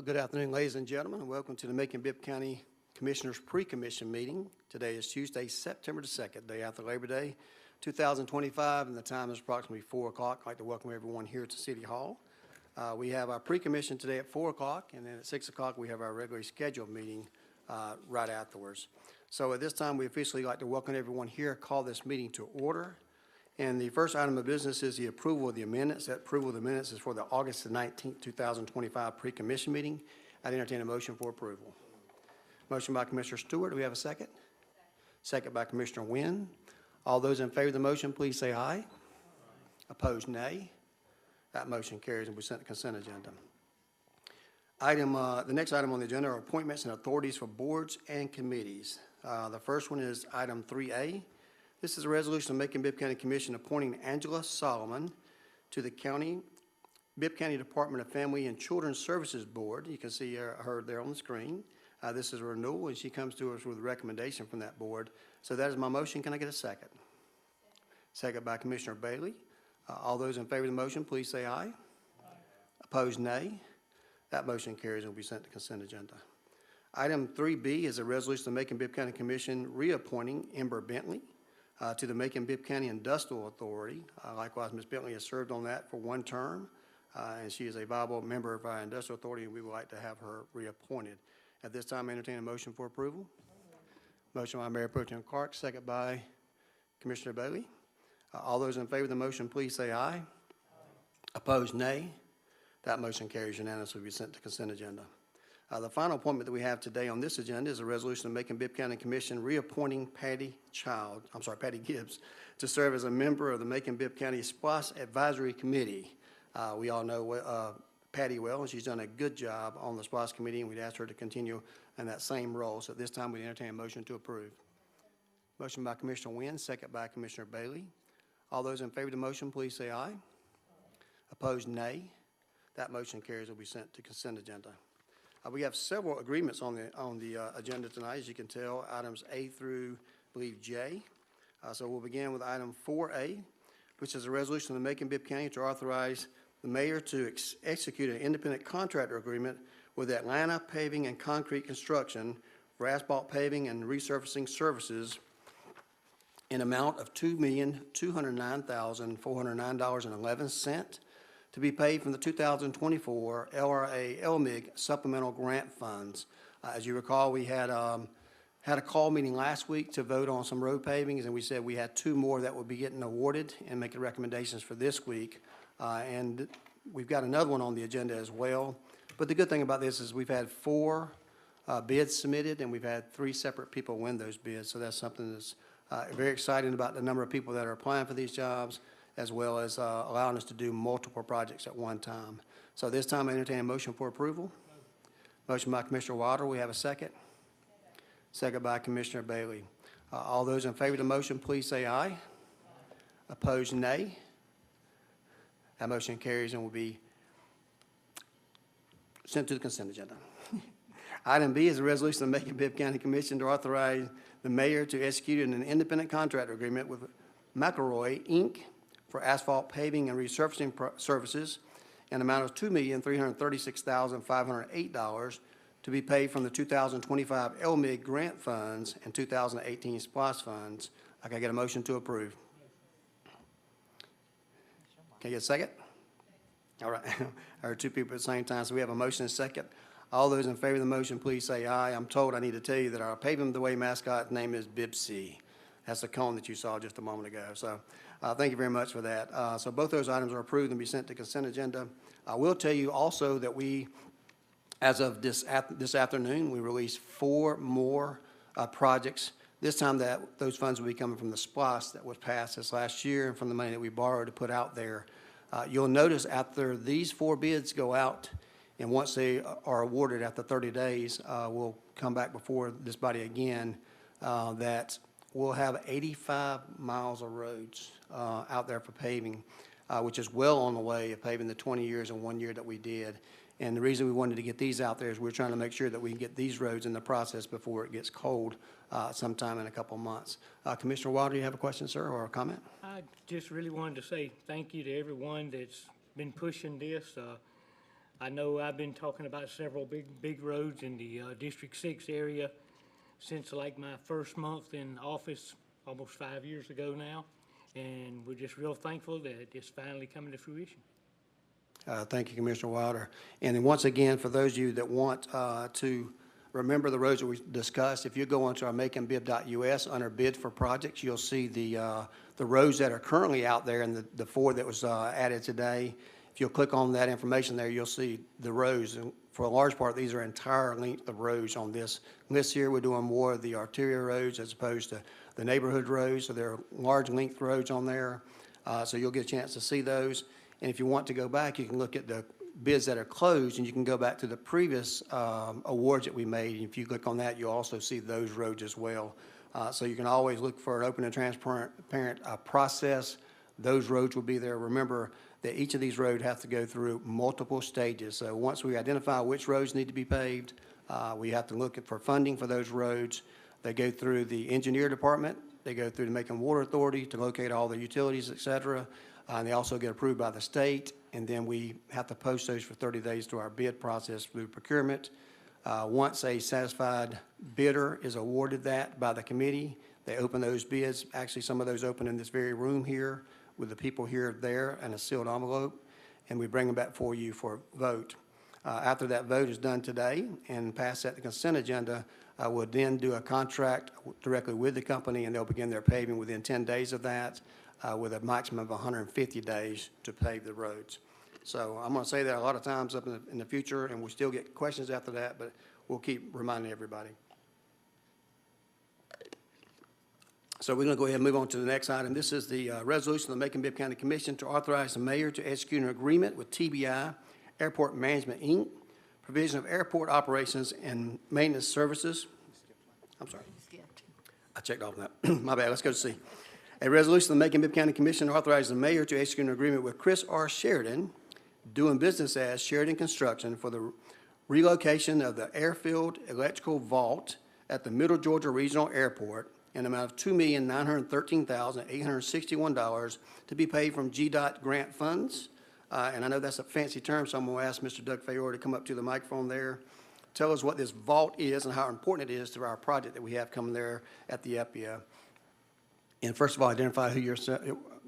Good afternoon, ladies and gentlemen, and welcome to the Macon-Bibb County Commissioners Pre-Commission Meeting. Today is Tuesday, September the 2nd, day after Labor Day, 2025, and the time is approximately 4 o'clock. I'd like to welcome everyone here to City Hall. We have our pre-commission today at 4 o'clock, and then at 6 o'clock we have our regularly scheduled meeting right afterwards. So at this time, we officially like to welcome everyone here, call this meeting to order. And the first item of business is the approval of the minutes. That approval of the minutes is for the August the 19th, 2025 pre-commission meeting. I'd entertain a motion for approval. Motion by Commissioner Stewart. Do we have a second? Second by Commissioner Wynn. All those in favor of the motion, please say aye. Opposed, nay. That motion carries and we sent the consent agenda. The next item on the agenda are appointments and authorities for boards and committees. The first one is item 3A. This is a resolution of Macon-Bibb County Commission appointing Angela Solomon to the Bibb County Department of Family and Children's Services Board. You can see her there on the screen. This is a renewal, and she comes to us with a recommendation from that board. So that is my motion. Can I get a second? Second by Commissioner Bailey. All those in favor of the motion, please say aye. Aye. Opposed, nay. That motion carries and will be sent to consent agenda. Item 3B is a resolution of Macon-Bibb County Commission reappointing Ember Bentley to the Macon-Bibb County Industrial Authority. Likewise, Ms. Bentley has served on that for one term, and she is a viable member of our Industrial Authority, and we would like to have her reappointed. At this time, I entertain a motion for approval. Motion by Mayor Pro Tem Clark, second by Commissioner Bailey. All those in favor of the motion, please say aye. Aye. Opposed, nay. That motion carries unanimously. Will be sent to consent agenda. The final appointment that we have today on this agenda is a resolution of Macon-Bibb County Commission reappointing Patty Gibbs to serve as a member of the Macon-Bibb County SPLOST Advisory Committee. We all know Patty well, and she's done a good job on the SPLOST Committee, and we'd ask her to continue in that same role. So at this time, we entertain a motion to approve. Motion by Commissioner Wynn, second by Commissioner Bailey. All those in favor of the motion, please say aye. Aye. Opposed, nay. That motion carries and will be sent to consent agenda. We have several agreements on the agenda tonight, as you can tell, items A through, I believe, J. So we'll begin with item 4A, which is a resolution of the Macon-Bibb County to authorize the mayor to execute an independent contractor agreement with Atlanta Paving and Concrete Construction for asphalt paving and resurfacing services in amount of $2,209,409.11 to be paid from the 2024 LRA LMIG supplemental grant funds. As you recall, we had a call meeting last week to vote on some road pavings, and we said we had 2 more that will be getting awarded and making recommendations for this week. And we've got another one on the agenda as well. But the good thing about this is we've had 4 bids submitted, and we've had 3 separate people win those bids. So that's something that's very exciting about the number of people that are applying for these jobs, as well as allowing us to do multiple projects at one time. So this time I entertain a motion for approval. Motion by Commissioner Wilder. We have a second. Second by Commissioner Bailey. All those in favor of the motion, please say aye. Aye. Opposed, nay. That motion carries and will be sent to the consent agenda. Item B is a resolution of the Macon-Bibb County Commission to authorize the mayor to execute an independent contractor agreement with McElroy, Inc., for asphalt paving and resurfacing services, an amount of $2,336,508 to be paid from the 2025 LMIG grant funds and 2018 SPLOST funds. I can get a motion to approve. Can I get a second? All right. I heard 2 people at the same time, so we have a motion and a second. All those in favor of the motion, please say aye. I'm told I need to tell you that our Paving the Way mascot name is Bibb-C. That's the cone that you saw just a moment ago. So thank you very much for that. So both those items are approved and be sent to consent agenda. I will tell you also that we, as of this afternoon, we released 4 more projects. This time those funds will be coming from the SPLOST that was passed this last year and from the money that we borrowed to put out there. You'll notice after these 4 bids go out, and once they are awarded after 30 days, we'll come back before this body again, that we'll have 85 miles of roads out there for paving, which is well on the way of paving the 20 years and 1 year that we did. And the reason we wanted to get these out there is we're trying to make sure that we can get these roads in the process before it gets cold sometime in a couple of months. Commissioner Wilder, do you have a question, sir, or a comment? I just really wanted to say thank you to everyone that's been pushing this. I know I've been talking about several big roads in the District 6 area since like my first month in office, almost 5 years ago now. And we're just real thankful that it's finally coming to fruition. Thank you, Commissioner Wilder. And then once again, for those of you that want to remember the roads that we discussed, if you go onto our Macon-Bibb.us under bid for projects, you'll see the roads that are currently out there and the 4 that was added today. If you'll click on that information there, you'll see the roads. And for a large part, these are entire length of roads on this list here. We're doing more of the arterial roads as opposed to the neighborhood roads. So there are large length roads on there. So you'll get a chance to see those. And if you want to go back, you can look at the bids that are closed, and you can go back to the previous awards that we made. And if you click on that, you'll also see those roads as well. So you can always look for an open and transparent process. Those roads will be there. Remember that each of these roads have to go through multiple stages. So once we identify which roads need to be paved, we have to look for funding for those roads. They go through the engineer department. They go through the Macon Water Authority to locate all the utilities, et cetera. And they also get approved by the state, and then we have to post those for 30 days through our bid process through procurement. Once a satisfied bidder is awarded that by the committee, they open those bids. Actually, some of those open in this very room here with the people here, there, and a sealed envelope, and we bring them back for you for a vote. After that vote is done today and pass that the consent agenda, we'll then do a contract directly with the company, and they'll begin their paving within 10 days of that. With a maximum of 150 days to pave the roads. So I'm going to say that a lot of times up in the future, and we still get questions after that, but we'll keep reminding everybody. So we're going to go ahead and move on to the next item. This is the resolution of the Macon-Bibb County Commission to authorize the mayor to execute an agreement with TBI Airport Management, Inc., provision of airport operations and maintenance services. I'm sorry. I checked off that. My bad. Let's go to C. A resolution of the Macon-Bibb County Commission authorizing the mayor to execute an agreement with Chris R. Sheridan, doing business as Sheridan Construction, for the relocation of the airfield electrical vault at the Middle Georgia Regional Airport in an amount of $2,913,861 to be paid from GDOT grant funds. And I know that's a fancy term, so I'm going to ask Mr. Doug Fayor to come up to the microphone there. Tell us what this vault is and how important it is to our project that we have coming there at the EPIA. And first of all, identify who your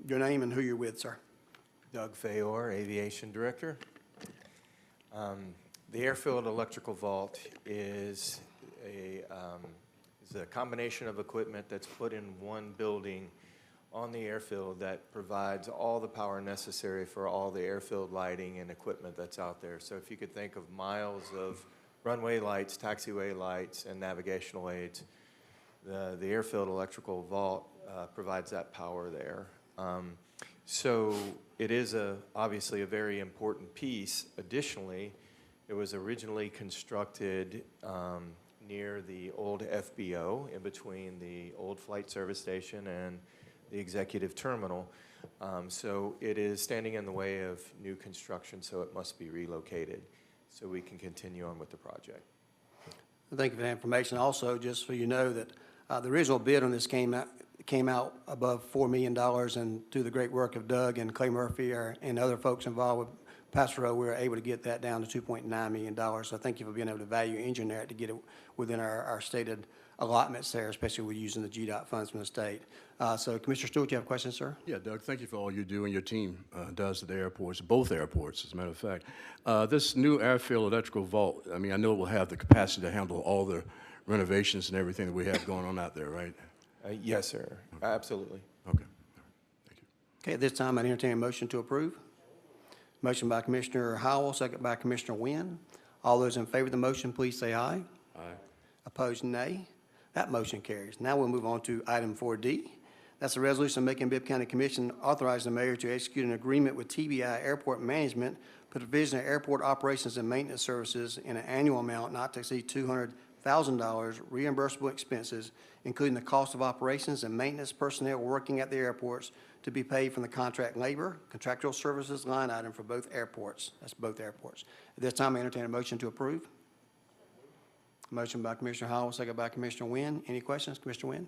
name and who you're with, sir. Doug Fayor, Aviation Director. The airfield electrical vault is a combination of equipment that's put in one building on the airfield that provides all the power necessary for all the airfield lighting and equipment that's out there. So if you could think of miles of runway lights, taxiway lights, and navigational aids, the airfield electrical vault provides that power there. So it is obviously a very important piece. Additionally, it was originally constructed near the old FBO, in between the old flight service station and the executive terminal. So it is standing in the way of new construction, so it must be relocated so we can continue on with the project. Thank you for that information. Also, just so you know that the original bid on this came out above $4 million, and through the great work of Doug and Clay Murphy and other folks involved with Pastoral, we were able to get that down to $2.9 million. So thank you for being able to value engineer it to get it within our stated allotments there, especially with using the GDOT funds from the state. So Commissioner Stewart, you have questions, sir? Yeah, Doug, thank you for all you do and your team does at the airports, both airports, as a matter of fact. This new airfield electrical vault, I mean, I know it will have the capacity to handle all the renovations and everything that we have going on out there, right? Yes, sir. Okay. Absolutely. Okay. Thank you. Okay, at this time, I entertain a motion to approve. Motion by Commissioner Howell, second by Commissioner Wynn. All those in favor of the motion, please say aye. Aye. Opposed, nay. That motion carries. Now we'll move on to item 4D. That's a resolution of Macon-Bibb County Commission authorizing the mayor to execute an agreement with TBI Airport Management for the provision of airport operations and maintenance services in an annual amount not to exceed $200,000 reimbursable expenses, including the cost of operations and maintenance personnel working at the airports, to be paid from the contract labor, contractual services line item for both airports. That's both airports. At this time, I entertain a motion to approve. Motion by Commissioner Howell, second by Commissioner Wynn. Any questions, Commissioner Wynn?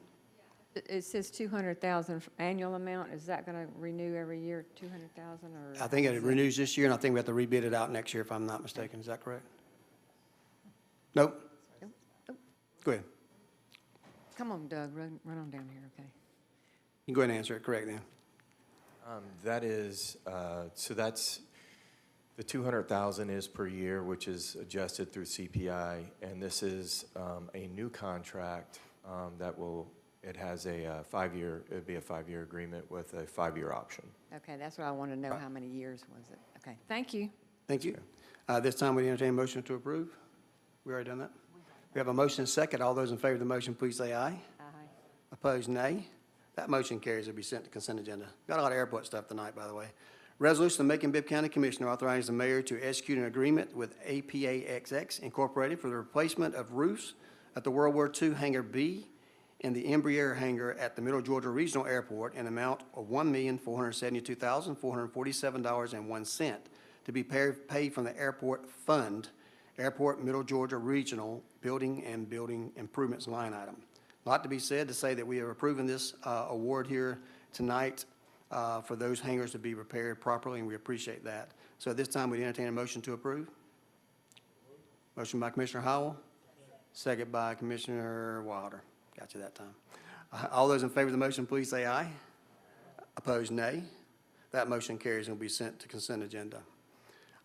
It says 200,000 annual amount. Is that going to renew every year, 200,000 or? I think it renews this year, and I think we have to rebid it out next year, if I'm not mistaken. Is that correct? Nope? Nope. Go ahead. Come on, Doug, run on down here, okay? You can go ahead and answer it correct then. That is, so that's, the 200,000 is per year, which is adjusted through CPI, and this is a new contract that will, it has a 5-year, it'd be a 5-year agreement with a 5-year option. Okay, that's what I want to know. How many years was it? Okay, thank you. Thank you. This time, we entertain a motion to approve. We already done that? We have a motion and a second. All those in favor of the motion, please say aye. Aye. Opposed, nay. That motion carries. It'll be sent to consent agenda. Got a lot of airport stuff tonight, by the way. Resolution of Macon-Bibb County Commissioner authorizing the mayor to execute an agreement with APAXX Incorporated for the replacement of roofs at the World War II Hangar B and the Embraer Hangar at the Middle Georgia Regional Airport in an amount of $1,472,447.01 to be paid from the Airport Fund, Airport Middle Georgia Regional Building and Building Improvements line item. A lot to be said to say that we are approving this award here tonight for those hangars to be repaired properly, and we appreciate that. So at this time, we entertain a motion to approve. Motion by Commissioner Howell, second by Commissioner Wilder. Got you that time. All those in favor of the motion, please say aye. Opposed, nay. That motion carries and will be sent to consent agenda.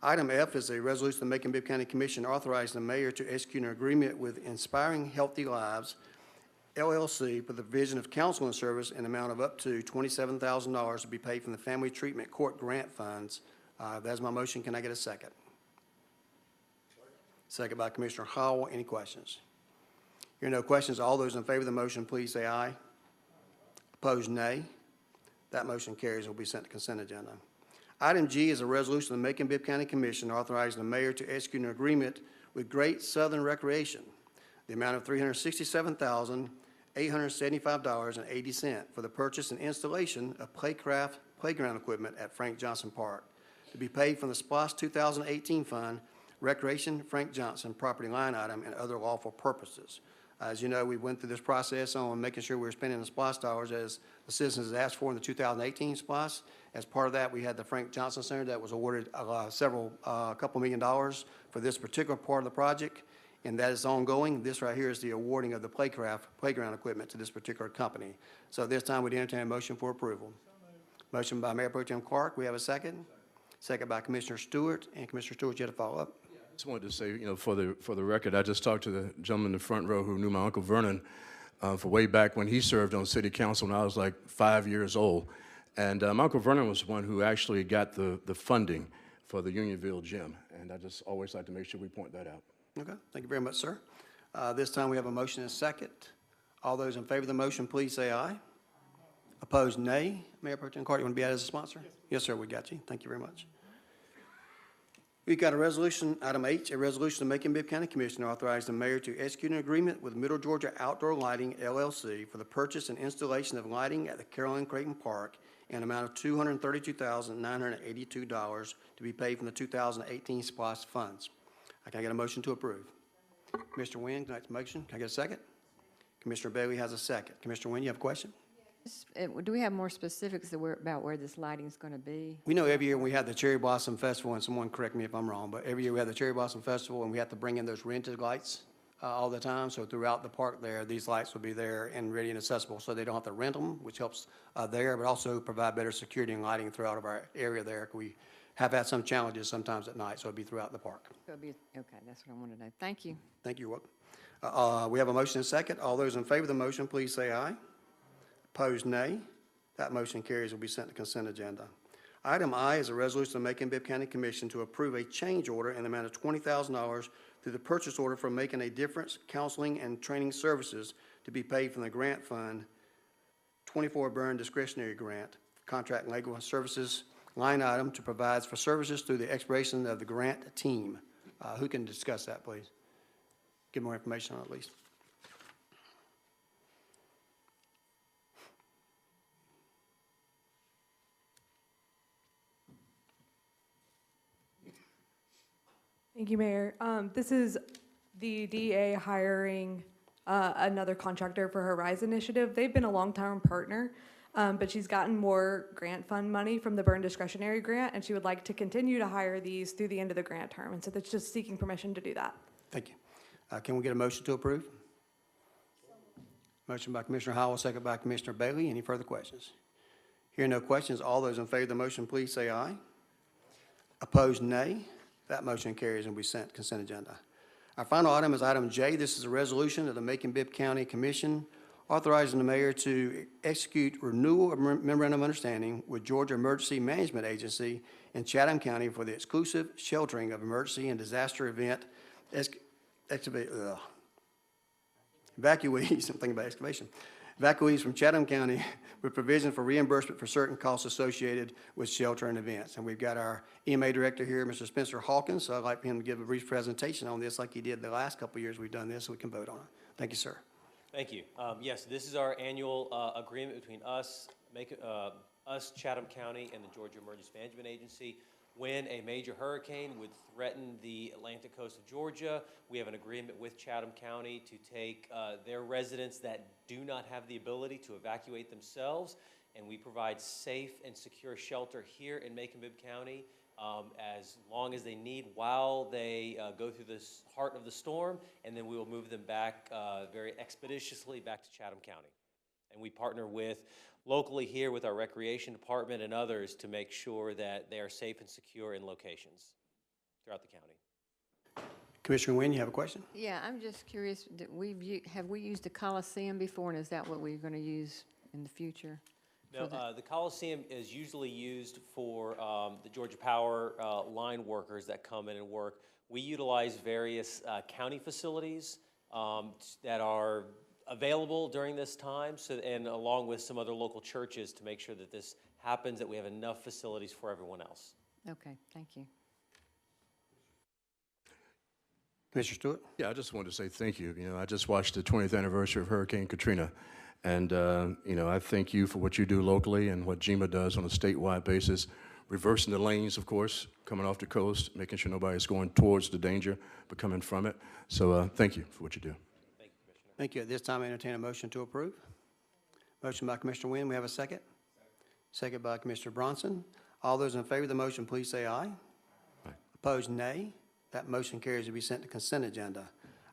Item F is a resolution of the Macon-Bibb County Commission authorizing the mayor to execute an agreement with Inspiring Healthy Lives, LLC, for the provision of counseling service in an amount of up to $27,000 to be paid from the Family Treatment Court Grant Funds. That's my motion. Can I get a second? Second by Commissioner Howell. Any questions? Hearing no questions, all those in favor of the motion, please say aye. Opposed, nay. That motion carries and will be sent to consent agenda. Item G is a resolution of the Macon-Bibb County Commission authorizing the mayor to execute an agreement with Great Southern Recreation, the amount of $367,875.80 for the purchase and installation of playcraft playground equipment at Frank Johnson Park, to be paid from the SPOS 2018 Fund, Recreation Frank Johnson property line item, and other lawful purposes. As you know, we went through this process on making sure we were spending the SPOS dollars as the citizens asked for in the 2018 SPOS. As part of that, we had the Frank Johnson Center that was awarded a couple $1 million for this particular part of the project, and that is ongoing. This right here is the awarding of the playground equipment to this particular company. So this time, we'd entertain a motion for approval. Motion by Mayor Pro Tem Clark. We have a second. Second by Commissioner Stewart. And Commissioner Stewart, you have to follow up. I just wanted to say, for the record, I just talked to the gentleman in the front row who knew my Uncle Vernon for way back when he served on city council when I was like 5 years old. And my Uncle Vernon was one who actually got the funding for the Unionville gym. And I just always like to make sure we point that out. Okay, thank you very much, sir. This time we have a motion and a second. All those in favor of the motion, please say aye. Opposed, nay. Mayor Pro Tem Carter, you want to be added as a sponsor? Yes, sir, we got you. Thank you very much. We've got a resolution, item H, a resolution of Macon-Bibb County Commissioner authorizing the mayor to execute an agreement with Middle Georgia Outdoor Lighting, LLC, for the purchase and installation of lighting at the Carolyn Creighton Park in an amount of $232,982 to be paid from the 2018 SPOS funds. Can I get a motion to approve? Commissioner Wynn, tonight's motion. Can I get a second? Commissioner Bailey has a second. Commissioner Wynn, you have a question? Do we have more specifics about where this lighting is going to be? We know every year we have the Cherry Blossom Festival, and someone correct me if I'm wrong, but every year we have the Cherry Blossom Festival, and we have to bring in those rented lights all the time. So throughout the park there, these lights will be there and ready and accessible, so they don't have to rent them, which helps there, but also provide better security and lighting throughout of our area there. We have had some challenges sometimes at night, so it'll be throughout the park. So it'll be, okay, that's what I wanted to know. Thank you. Thank you. You're welcome. We have a motion and a second. All those in favor of the motion, please say aye. Opposed, nay. That motion carries and will be sent to consent agenda. Item I is a resolution of Macon-Bibb County Commission to approve a change order in the amount of $20,000 through the purchase order for Making a Difference Counseling and Training Services to be paid from the Grant Fund 24 Burn Discretionary Grant Contract and Legal Services line item to provide for services through the expiration of the grant team. Who can discuss that, please? Give more information on it, at least. Thank you, Mayor. This is the DA hiring another contractor for her RISE initiative. They've been a long-term partner, but she's gotten more grant fund money from the Burn Discretionary Grant, and she would like to continue to hire these through the end of the grant term. And so that's just seeking permission to do that. Thank you. Can we get a motion to approve? Motion by Commissioner Howell, second by Commissioner Bailey. Any further questions? Hearing no questions, all those in favor of the motion, please say aye. Opposed, nay. That motion carries and we sent consent agenda. Our final item is item J. This is a resolution of the Macon-Bibb County Commission authorizing the mayor to execute renewal of memorandum of understanding with Georgia Emergency Management Agency in Chatham County for the exclusive sheltering of emergency and disaster event evacuees, I'm thinking about excavation, evacuees from Chatham County with provision for reimbursement for certain costs associated with sheltering events. And we've got our EMA director here, Mr. Spencer Hawkins, so I'd like him to give a brief presentation on this like he did the last couple of years we've done this, so we can vote on it. Thank you, sir. Thank you. Yes, this is our annual agreement between us, Chatham County, and the Georgia Emergency Management Agency. When a major hurricane would threaten the Atlantic coast of Georgia, we have an agreement with Chatham County to take their residents that do not have the ability to evacuate themselves, and we provide safe and secure shelter here in Macon-Bibb County as long as they need while they go through this heart of the storm, and then we will move them back very expeditiously back to Chatham County. And we partner with locally here with our recreation department and others to make sure that they are safe and secure in locations throughout the county. Commissioner Nguyen, you have a question? Yeah, I'm just curious, have we used the Coliseum before, and is that what we're going to use in the future? No, the Coliseum is usually used for the Georgia Power line workers that come in and work. We utilize various county facilities that are available during this time, and along with some other local churches to make sure that this happens, that we have enough facilities for everyone else. Okay, thank you. Commissioner Stewart? Yeah, I just wanted to say thank you. You know, I just watched the 20th anniversary of Hurricane Katrina, and, you know, I thank you for what you do locally and what GEMA does on a statewide basis, reversing the lanes, of course, coming off the coast, making sure nobody's going towards the danger, but coming from it. So thank you for what you do. Thank you, Commissioner. Thank you. At this time, I entertain a motion to approve. Motion by Commissioner Nguyen. We have a second? Second by Commissioner Bronson. All those in favor of the motion, please say aye. Aye. Opposed, nay. That motion carries to be sent to consent agenda.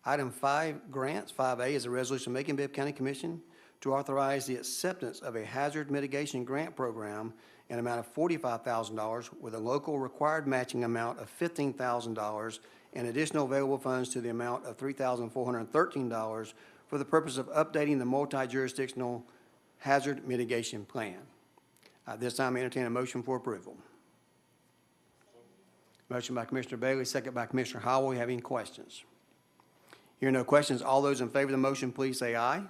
Item 5, grants. 5A is a resolution making Bibb County Commission to authorize the acceptance of a hazard mitigation grant program in an amount of $45,000 with a local required matching amount of $15,000 and additional available funds to the amount of $3,413 for the purpose of updating the multi-jurisdictional hazard mitigation plan. This time, I entertain a motion for approval. Motion by Commissioner Bailey, second by Commissioner Howell. You have any questions? Hearing no questions, all those in favor of the motion, please say aye.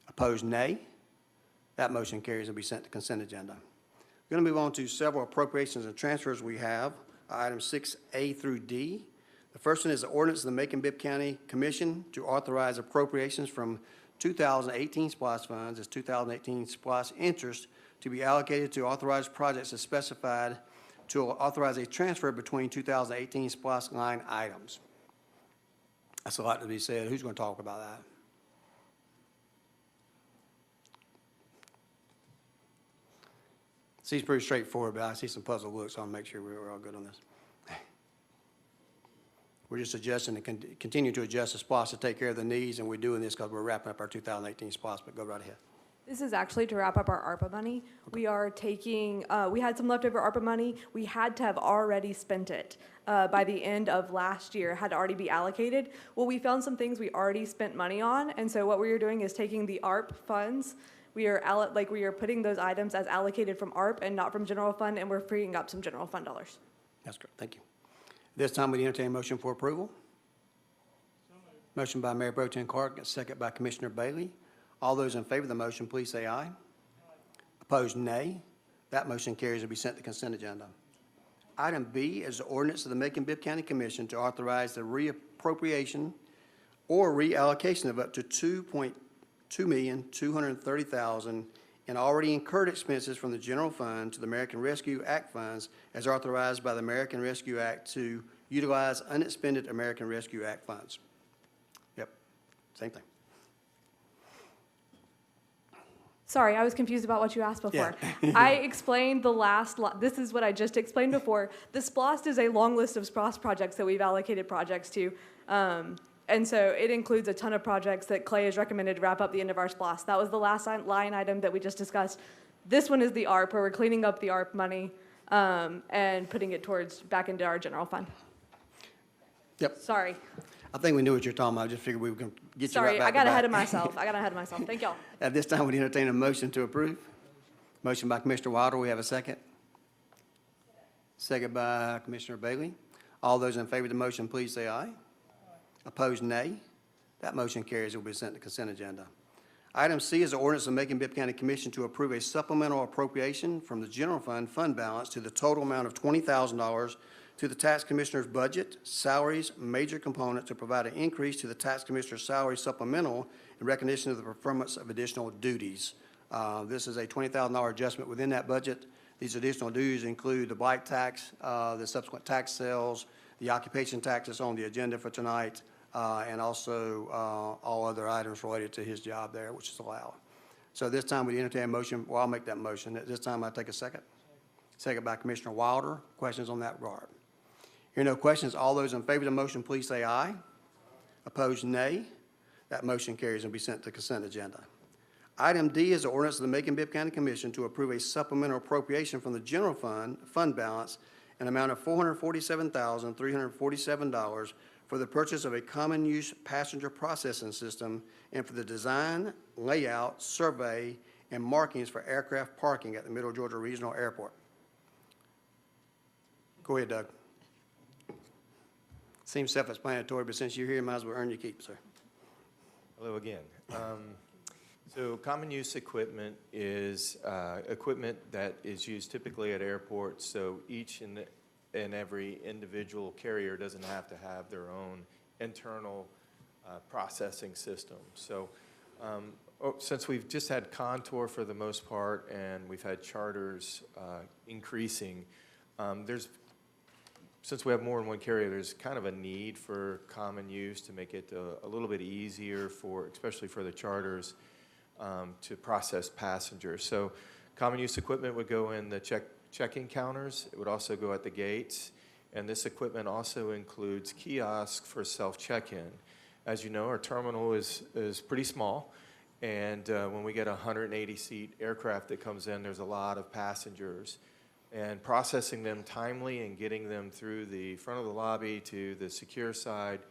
Opposed, nay. That motion carries and will be sent to consent agenda. We're going to move on to several appropriations and transfers we have, items 6A through D. The first one is the ordinance of the Macon-Bibb County Commission to authorize appropriations from 2018 SPLOST funds as 2018 SPLOST interest to be allocated to authorized projects as specified to authorize a transfer between 2018 SPLOST line items. That's a lot to be said. Who's going to talk about that? Seems pretty straightforward, but I see some puzzled looks, so I'll make sure we're all good on this. We're just adjusting and continue to adjust the SPLOST to take care of the needs, and we're doing this because we're wrapping up our 2018 SPLOST, but go right ahead. This is actually to wrap up our ARPA money. We are taking, we had some leftover ARPA money. We had to have already spent it by the end of last year, had to already be allocated. Well, we found some things we already spent money on, and so what we are doing is taking the ARP funds. We are putting those items as allocated from ARP and not from general fund, and we're freeing up some general fund dollars. That's correct. Thank you. This time, we entertain a motion for approval. Motion by Mayor Pro Tem Clark, second by Commissioner Bailey. All those in favor of the motion, please say aye. Opposed, nay. That motion carries and will be sent to consent agenda. Item B is the ordinance of the Macon-Bibb County Commission to authorize the reappropriation or reallocation of up to $2,230,000 in already incurred expenses from the general fund to the American Rescue Act funds as authorized by the American Rescue Act to utilize unexpended American Rescue Act funds. Yep. Same thing. Sorry, I was confused about what you asked before. Yeah. I explained this is what I just explained before. The SPLOST is a long list of SPLOST projects that we've allocated projects to. And so it includes a ton of projects that Clay has recommended to wrap up the end of our SPLOST. That was the last line item that we just discussed. This one is the ARP, where we're cleaning up the ARP money and putting it back into our general fund. Yep. Sorry. I think we knew what you're talking about. I just figured we were going to get you right Sorry, back I to got back. ahead of myself. Thank y'all. At this time, we entertain a motion to approve. Motion by Commissioner Wilder. We have a second. Second by Commissioner Bailey. All those in favor of the motion, please say aye. Opposed, nay. That motion carries. It will be sent to consent agenda. Item C is the ordinance of Macon-Bibb County Commission to approve a supplemental appropriation from the general fund balance to the total amount of $20,000 to the tax commissioner's budget, salaries, major component to provide an increase to the tax commissioner's salary supplemental in recognition of the performance of additional duties. This is a $20,000 adjustment within that budget. These additional duties include the blight tax, the subsequent tax sales, the occupation tax that's on the agenda for tonight, and also all other items related to his job there, which is allowed. So this time we entertain a motion. Well, I'll make that motion. At this time, I take a second. Second by Commissioner Wilder. Questions on that regard? Hearing no questions, all those in favor of the motion, please say aye. Opposed, nay. That motion carries and will be sent to consent agenda. Item D is the ordinance of the Macon-Bibb County Commission to approve a supplemental appropriation from the general fund balance an amount of $447,347 for the purchase of a common-use passenger processing system and for the design, layout, survey, and markings for aircraft parking at the Middle Georgia Regional Airport. Go ahead, Doug. Seems self-explanatory, but since you're here, you might as well earn your keep, sir. Hello again. So common use equipment is equipment that is used typically at airports, so each and every individual carrier doesn't have to have their own internal processing system. So since we've just had Contour for the most part and we've had charters increasing, since we have more than one carrier, there's kind of a need for common use to make it a little bit easier especially for the charters, to process passengers. So common use equipment would go in the check-in counters. It would also go at the gates. And this equipment also includes kiosks for self-check-in. As you know, our terminal is pretty small. And when we get a 180-seat aircraft that comes in, there's a lot of passengers. And processing them timely and getting them through the front of the lobby to the secure side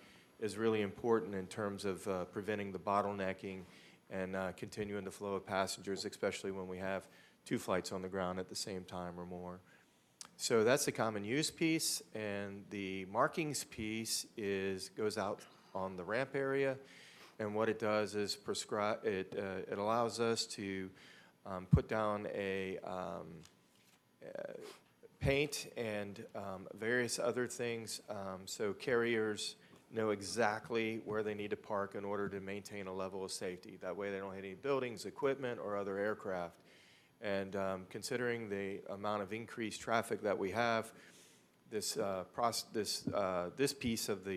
is really important in terms of preventing the bottlenecking and continuing the flow of passengers, especially when we have 2 flights on the ground at the same time or more. So that's the common use piece, and the markings piece goes out on the ramp area, and what it does is it allows us to put down a paint and various other things, so carriers know exactly where they need to park in order to maintain a level of safety. That way they don't hit any buildings, equipment, or other aircraft. And considering the amount of increased traffic that we have, this piece of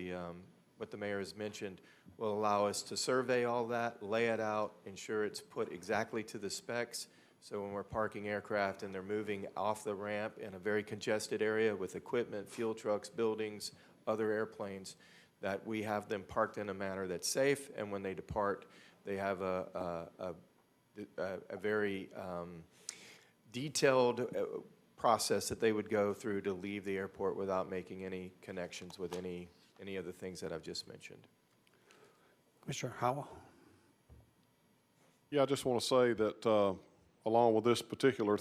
what the mayor has mentioned will allow us to survey all that, lay it out, ensure it's put exactly to the specs. So when we're parking aircraft and they're moving off the ramp in a very congested area with equipment, fuel trucks, buildings, other airplanes, that we have them parked in a manner that's safe, and when they depart, they have a very detailed process that they would go through to leave the airport without making any connections with any of the things that I've just mentioned. Mr. Howell? Yeah, I just want to say that along with this particular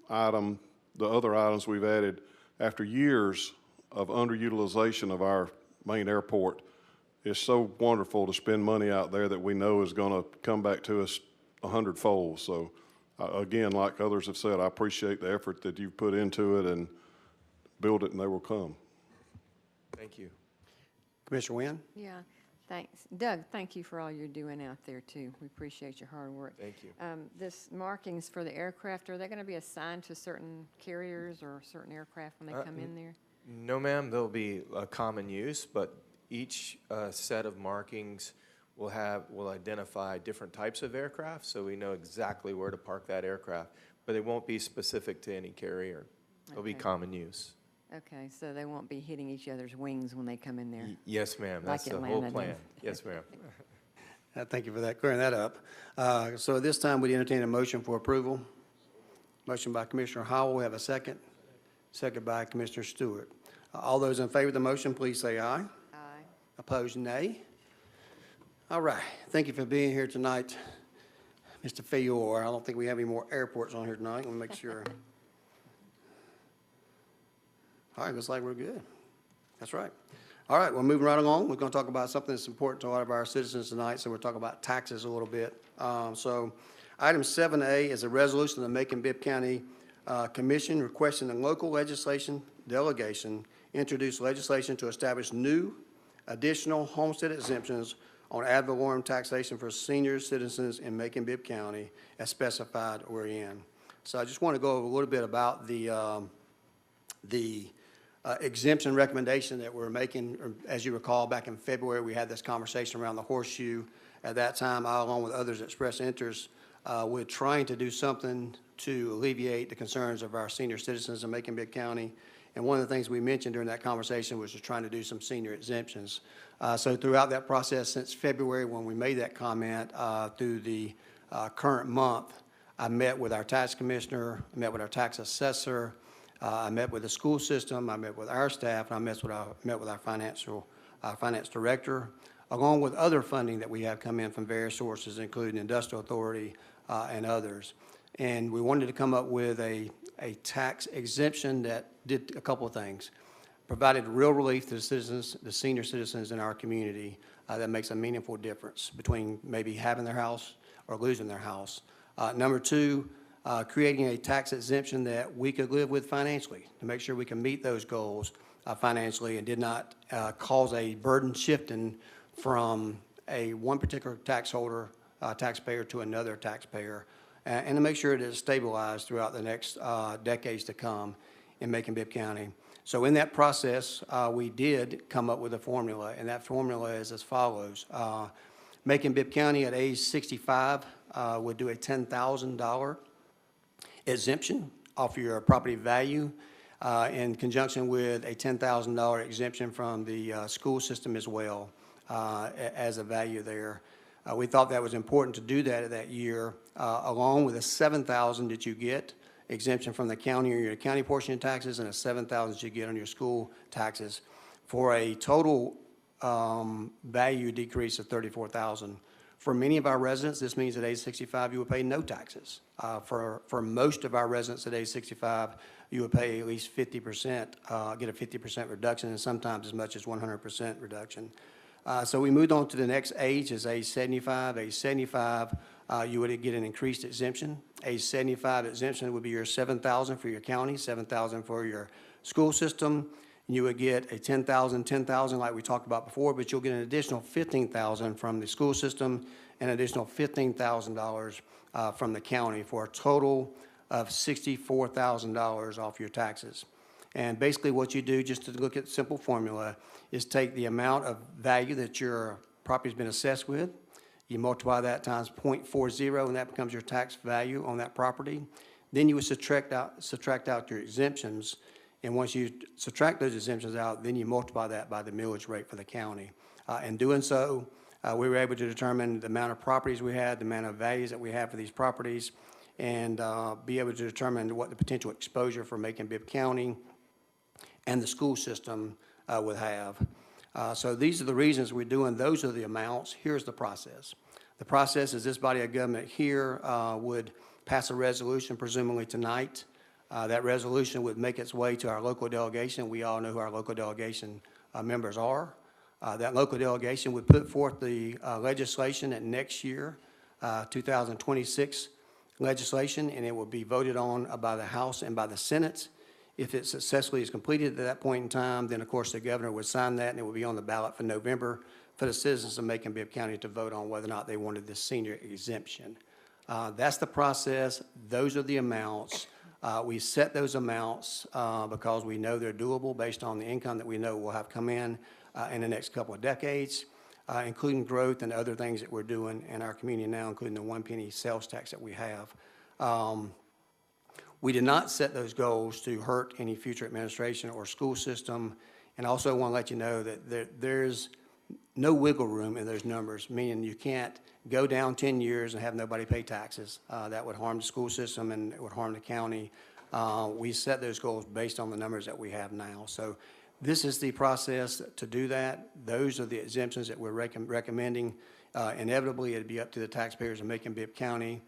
item, the other items we've added, after years of underutilization of our main airport, it's so wonderful to spend money out there that we know is going to come back to us 100-fold. So again, like others have said, I appreciate the effort that you've put into it, and build it and they will come. Thank you. Commissioner Wynn? Yeah, thanks. Doug, thank you for all you're doing out there, too. We appreciate your hard work. Thank you. This markings for the aircraft, are they going to be assigned to certain carriers or certain aircraft when they come in there? No, ma'am. There'll be a common use, but each set of markings will identify different types of aircraft, so we know exactly where to park that aircraft, but it won't be specific to any carrier. It'll be Okay. common use. Okay, so they won't be hitting each other's wings when they come in there? Yes, ma'am, that's Like the whole Atlanta plan. did. Yes, ma'am. Thank you for that, clearing that up. So at this time, we entertain a motion for approval. Motion by Commissioner Howell, we have a second. Second by Commissioner Stewart. All those in favor of the motion, please say aye. Aye. Opposed, nay. All right, thank you for being here tonight, Mr. Fayor. I don't think we have any more airports on here tonight. Let me make sure. All right, looks like we're good. That's right. All right, well, moving right along, we're going to talk about something that's important to a lot of our citizens tonight, so we're talking about taxes a little bit. So item 7A is a resolution of the Macon-Bibb County Commission requesting the local legislation delegation introduce legislation to establish new additional homestead exemptions on ad valorem taxation for senior citizens in Macon-Bibb County as specified wherein. So I just want to go over a little bit about the exemption recommendation that we're making. As you recall, back in February, we had this conversation around the horseshoe. At that time, I, along with others, expressed interest with trying to do something to alleviate the concerns of our senior citizens in Macon-Bibb County. And one of the things we mentioned during that conversation was just trying to do some senior exemptions. So throughout that process, since February, when we made that comment, through the current month, I met with our tax commissioner, I met with our tax assessor, I met with the school system, I met with our staff, and I met with our finance director, along with other funding that we have come in from various sources, including Industrial Authority and others. And we wanted to come up with a tax exemption that did a couple of things. Provided real relief to the citizens, the senior citizens in our community, that makes a meaningful difference between maybe having their house or losing their house. Number two, creating a tax exemption that we could live with financially to make sure we can meet those goals financially and did not cause a burden shifting from one particular taxpayer to another taxpayer, and to make sure it is stabilized throughout the next decades to come in Macon-Bibb County. So in that process, we did come up with a formula, and that formula is as follows. Macon-Bibb County at age 65 would do a $10,000 exemption off your property value in conjunction with a $10,000 exemption from the school system as well as a value there. We thought that was important to do that year, along with the $7,000 that you get exemption from the county or your county portion of taxes and a $7,000 that you get on your school taxes for a total value decrease of $34,000. For many of our residents, this means at age 65, you will pay no taxes. For most of our residents at age 65, you will pay at least 50%, get a 50% reduction, and sometimes as much as 100% reduction. So we moved on to the next age, is age 75. Age 75, you would get an increased exemption. Age 75 exemption would be your $7,000 for your county, $7,000 for your school system. You would get a $10,000 like we talked about before, but you'll get an additional $15,000 from the school system and an additional $15,000 from the county for a total of $64,000 off your taxes. And basically what you do, just to look at the simple formula, is take the amount of value that your property's been assessed with, you multiply that times 0.40, and that becomes your tax value on that property. Then you would subtract out your exemptions. And once you subtract those exemptions out, then you multiply that by the millage rate for the county. In doing so, we were able to determine the amount of properties we had, the amount of values that we have for these properties, and be able to determine what the potential exposure for Macon-Bibb County and the school system would have. So these are the reasons we're doing, those are the amounts. Here's the process. The process is this body of government here would pass a resolution, presumably tonight. That resolution would make its way to our local delegation. We all know who our local delegation members are. That local delegation would put forth the legislation at next year, 2026 legislation, and it will be voted on by the House and by the Senate. If it successfully is completed at that point in time, then of course the governor would sign that, and it will be on the ballot for November for the citizens of Macon-Bibb County to vote on whether or not they wanted this senior exemption. That's the process. Those are the amounts. We set those amounts because we know they're doable based on the income that we know will have come in the next couple of decades. including growth and other things that we're doing in our community now, including the 1 penny sales tax that we have. We did not set those goals to hurt any future administration or school system. And I also want to let you know that there's no wiggle room in those numbers, meaning you can't go down 10 years and have nobody pay taxes. That would harm the school system and it would harm the county. We set those goals based on the numbers that we have now. So this is the process to do that. Those are the exemptions that we're recommending. Inevitably, it'd be up to the taxpayers of Macon-Bibb County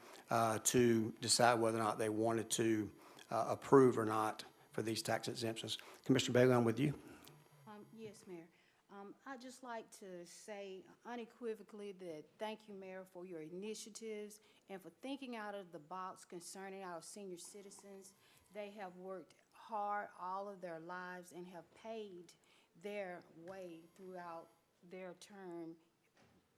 to decide whether or not they wanted to approve or not for these tax exemptions. Commissioner Bailey, I'm with you. Yes, Mayor. I'd just like to say unequivocally that thank you, Mayor, for your initiatives and for thinking out of the box concerning our senior citizens. They have worked hard all of their lives and have paid their way throughout their term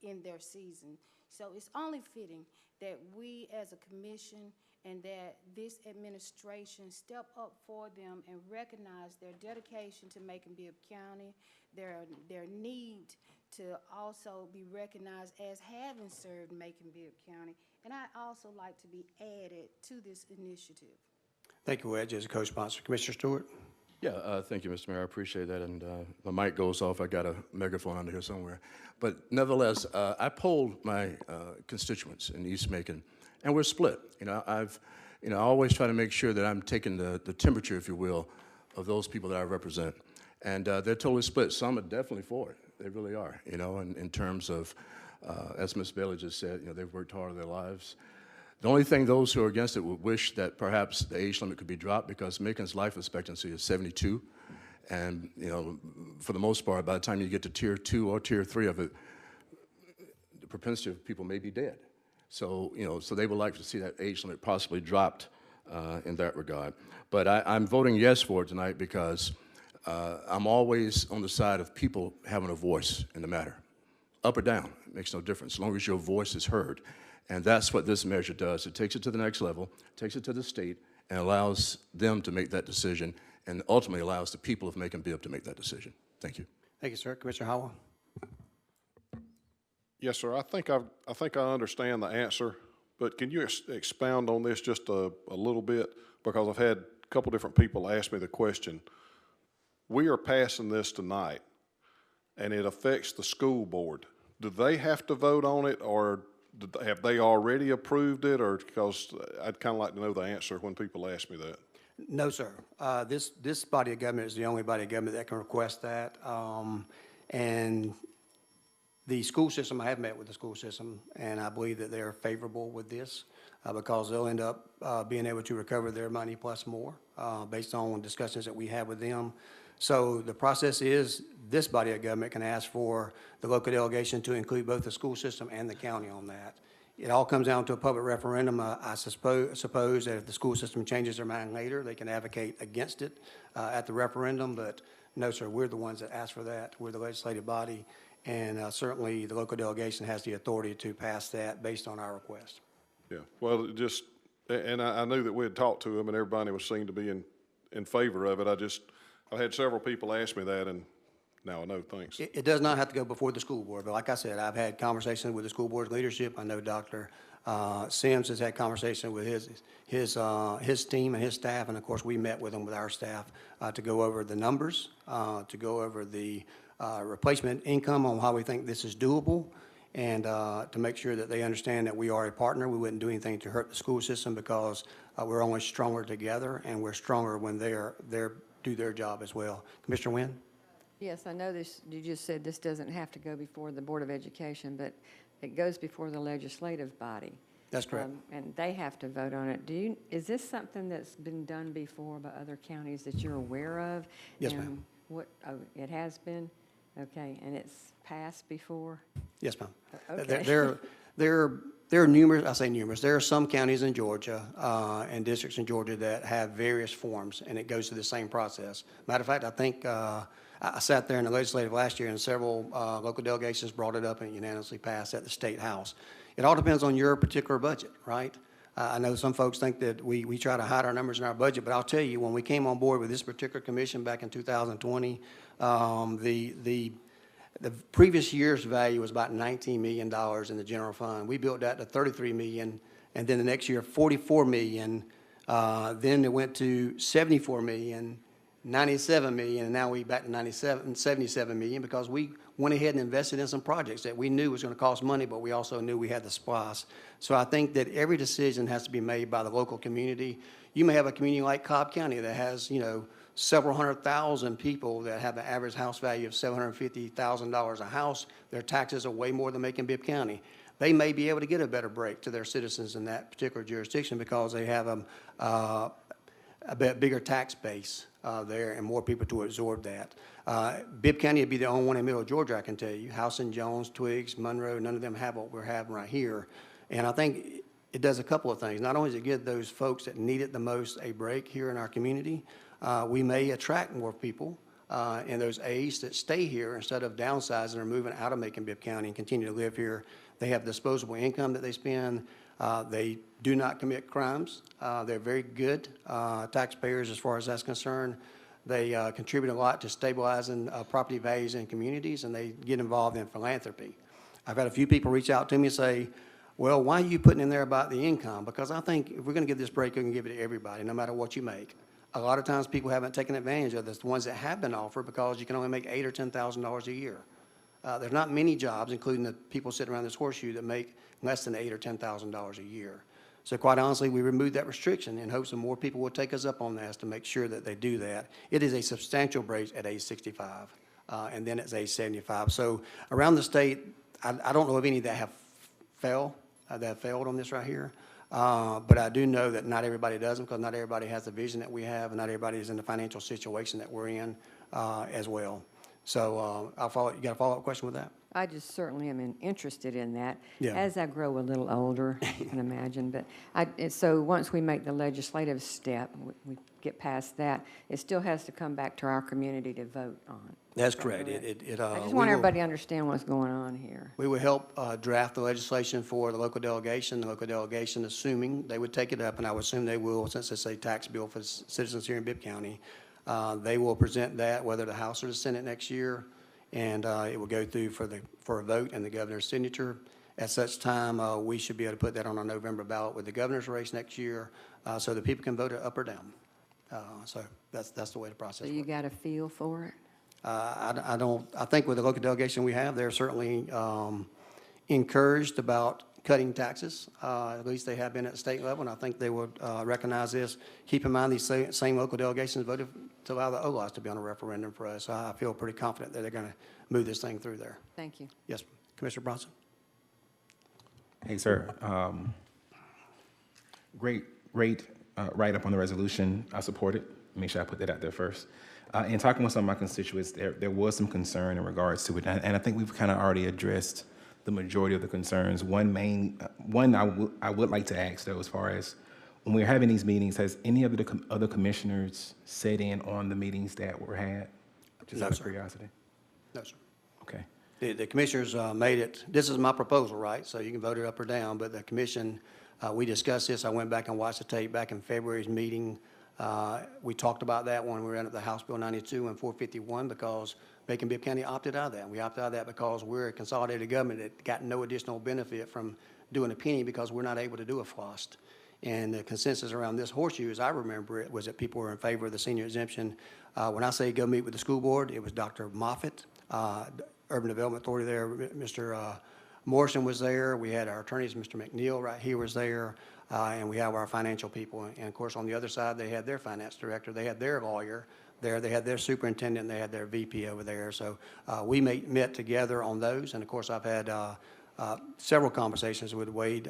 in their season. So it's only fitting that we as a commission and that this administration step up for them and recognize their dedication to Macon-Bibb County, their need to also be recognized as having served Macon-Bibb County. And I'd also like to be added to this initiative. Thank you, Wedge, as a co-sponsor. Commissioner Stewart? Yeah, thank you, Mr. Mayor. I appreciate that. And the mic goes off. I got a megaphone under here somewhere. But nevertheless, I polled my constituents in East Macon, and we're split. I always try to make sure that I'm taking the temperature, if you will, of those people that I represent. And they're totally split. Some are definitely for it. They really are, in terms of, as Ms. Bailey just said, they've worked hard in their lives. The only thing those who are against it would wish that perhaps the age limit could be dropped because Macon's life expectancy is 72. And, for the most part, by the time you get to tier 2 or tier 3 of it, the propensity of people may be dead. So, so they would like to see that age limit possibly dropped in that regard. But I'm voting yes for it tonight because I'm always on the side of people having a voice in the matter. Up or down, it makes no difference, as long as your voice is heard. And that's what this measure does. It takes it to the next level, takes it to the state, and allows them to make that decision, and ultimately allows the people of Macon-Bibb to make that decision. Thank you. Thank you, sir. Commissioner Howell? Yes, sir. I think I understand the answer, but can you expound on this just a little bit? Because I've had a couple different people ask me the question. We are passing this tonight, and it affects the school board. Do they have to vote on it, or have they already approved it? Or because I'd kind of like to know the answer when people ask me that. No, sir. This body of government is the only body of government that can request that. And the school system, I have met with the school system, and I believe that they're favorable with this because they'll end up being able to recover their money plus more based on discussions that we have with them. So the process is this body of government can ask for the local delegation to include both the school system and the county on that. It all comes down to a public referendum. I suppose that if the school system changes their mind later, they can advocate against it at the referendum. But no, sir, we're the ones that ask for that. We're the legislative body. And certainly the local delegation has the authority to pass that based on our request. Yeah, well, and I knew that we had talked to them and everybody was seen to be in favor of it. I had several people ask me that, and now I know. Thanks. It does not have to go before the school board, but like I said, I've had conversations with the school board's leadership. I know Dr. Sims has had conversations with his team and his staff, and of course, we met with him with our staff to go over the numbers, to go over the replacement income on how we think this is doable, and to make sure that they understand that we are a partner. We wouldn't do anything to hurt the school system because we're only stronger together, and we're stronger when they do their job as well. Commissioner Wynn? Yes, I know this, you just said this doesn't have to go before the Board of Education, but it goes before the legislative body. That's correct. And they have to vote on it. Is this something that's been done before by other counties that you're aware of? Yes, And ma'am. It has been? Okay, and it's passed before? Yes, ma'am. Okay. There are numerous, I say numerous, there are some counties in Georgia and districts in Georgia that have various forms, and it goes through the same process. Matter of fact, I think I sat there in the legislative last year, and several local delegations brought it up and it unanimously passed at the State House. It all depends on your particular budget, right? I know some folks think that we try to hide our numbers in our budget, but I'll tell you, when we came on board with this particular commission back in 2020, The previous year's value was about $19 million in the general fund. We built that to $33 million, and then the next year, $44 million. Then it went to $74 million, $97 million, and now we back to $77 million because we went ahead and invested in some projects that we knew was going to cost money, but we also knew we had the SPOS. So I think that every decision has to be made by the local community. You may have a community like Cobb County that has, several 100,000 people that have an average house value of $750,000 a house. Their taxes are way more than Macon-Bibb County. They may be able to get a better break to their citizens in that particular jurisdiction because they have a bit bigger tax base there and more people to absorb that. Bibb County would be the only one in middle Georgia, I can tell you. Houston, Jones, Twiggs, Monroe, none of them have what we're having right here. And I think it does a couple of things. Not only does it give those folks that need it the most a break here in our community, we may attract more people in those A's that stay here instead of downsizing or moving out of Macon-Bibb County and continue to live here. They have disposable income that they spend. They do not commit crimes. They're very good taxpayers as far as that's concerned. They contribute a lot to stabilizing property values in communities, and they get involved in philanthropy. I've had a few people reach out to me and say, well, why are you putting in there about the income? Because I think if we're going to give this break, we can give it to everybody, no matter what you make. A lot of times people haven't taken advantage of this, the ones that have been offered, because you can only make $8,000 or $10,000 a year. There's not many jobs, including the people sitting around this horseshoe, that make less than $8,000 or $10,000 a year. So quite honestly, we removed that restriction in hopes that more people will take us up on that to make sure that they do that. It is a substantial break at age 65, and then it's age 75. So around the state, I don't know of any that have failed on this right here. But I do know that not everybody does them because not everybody has the vision that we have, and not everybody is in the financial situation that we're in as well. So I'll follow. You got a follow-up question with that? I just certainly am interested in that. Yeah. As I grow a little older, you can imagine. But so once we make the legislative step, we get past that, it still has to come back to our community to vote on. That's correct. I I just want everybody to understand what's going on here. We will help draft the legislation for the local delegation. The local delegation, assuming they would take it up, and I would assume they will, since it's a tax bill for citizens here in Bibb County, they will present that, whether the House or the Senate next year, and it will go through for a vote and the governor's signature. At such time, we should be able to put that on our November ballot with the governor's race next year, so that people can vote it up or down. So that's the way the process So you works. got a feel for it? I think with the local delegation we have, they're certainly encouraged about cutting taxes. At least they have been at the state level, and I think they would recognize this. Keep in mind, these same local delegations voted to allow the OLAs to be on a referendum for us. So I feel pretty confident that they're going to move this thing through there. Thank you. Yes, Commissioner Bronson. Hey, sir. Great write-up on the resolution. I support it. Make sure I put that out there first. In talking with some of my constituents, there was some concern in regards to it, and I think we've kind of already addressed the majority of the concerns. One I would like to ask, though, as far as when we're having these meetings, has any of the other commissioners sat in on the meetings that were had? Just No, out of sir. curiosity. No, sir. Okay. The commissioners made it, this is my proposal, right? So you can vote it up or down, but the commission, we discussed this. I went back and watched the tape back in February's meeting. We talked about that when we were at the House Bill 92 and 451 because Macon-Bibb County opted out of that. We opted out of that because we're a consolidated government that got no additional benefit from doing a penny because we're not able to do a FLOST. And the consensus around this horseshoe, as I remember it, was that people were in favor of the senior exemption. When I say go meet with the school board, it was Dr. Moffitt, Urban Development Authority there, Mr. Morrison was there. We had our attorneys, Mr. McNeil right here was there, and we have our financial people. And of course, on the other side, they had their finance director, they had their lawyer there, they had their superintendent, they had their VP over there. So we met together on those, and of course, I've had several conversations with Wade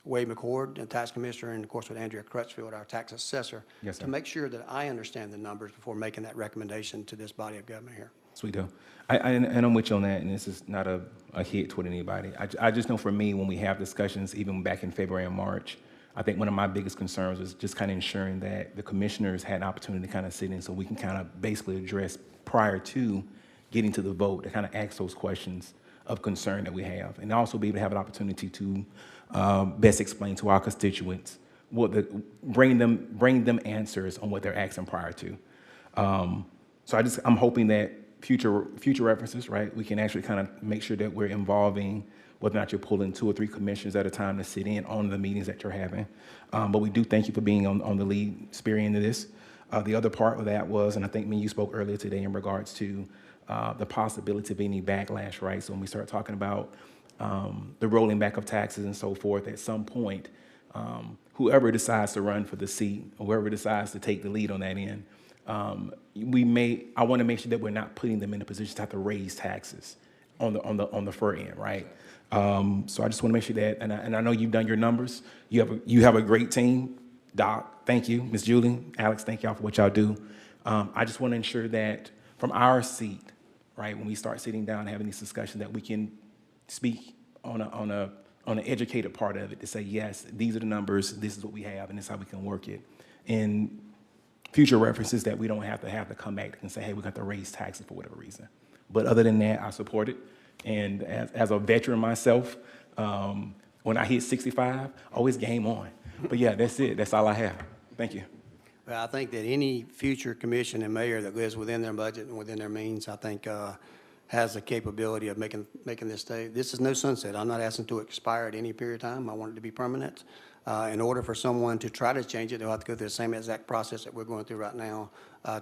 McCord, the tax commissioner, and of course with Andrea Crutchfield, our tax assessor, Yes, sir. to make sure that I understand the numbers before making that recommendation to this body of government here. Sweet deal. And I'm with you on that, and this is not a hit toward anybody. I just know for me, when we have discussions, even back in February and March, I think one of my biggest concerns was just kind of ensuring that the commissioners had an opportunity to kind of sit in so we can kind of basically address prior to getting to the vote to kind of ask those questions of concern that we have, and also be able to have an opportunity to best explain to our constituents bring them answers on what they're asking prior to. So I'm hoping that future references, right? We can actually kind of make sure that we're involving whether or not you're pulling 2 or 3 commissioners at a time to sit in on the meetings that you're having. But we do thank you for being on the lead spearheading of this. The other part of that was, and I think you spoke earlier today in regards to the possibility of any backlash, right? So when we start talking about the rolling back of taxes and so forth, at some point, whoever decides to run for the seat, or whoever decides to take the lead on that end, I want to make sure that we're not putting them in a position to have to raise taxes on the fur end, right? So I just want to make sure that, and I know you've done your numbers. You have a great team. Doc, thank you. Ms. Julie, Alex, thank y'all for what y'all do. I just want to ensure that from our seat, right, when we start sitting down and having these discussions, that we can speak on an educated part of it to say, yes, these are the numbers, this is what we have, and this is how we can work it. And future references that we don't have to come back and say, hey, we got to raise taxes for whatever reason. But other than that, I support it. And as a veteran myself, when I hit 65, always game on. But yeah, that's it. That's all I have. Thank you. Well, I think that any future commission and mayor that lives within their budget and within their means, I think, has the capability of making this stay. This is no sunset. I'm not asking to expire at any period of time. I want it to be permanent. In order for someone to try to change it, they'll have to go through the same exact process that we're going through right now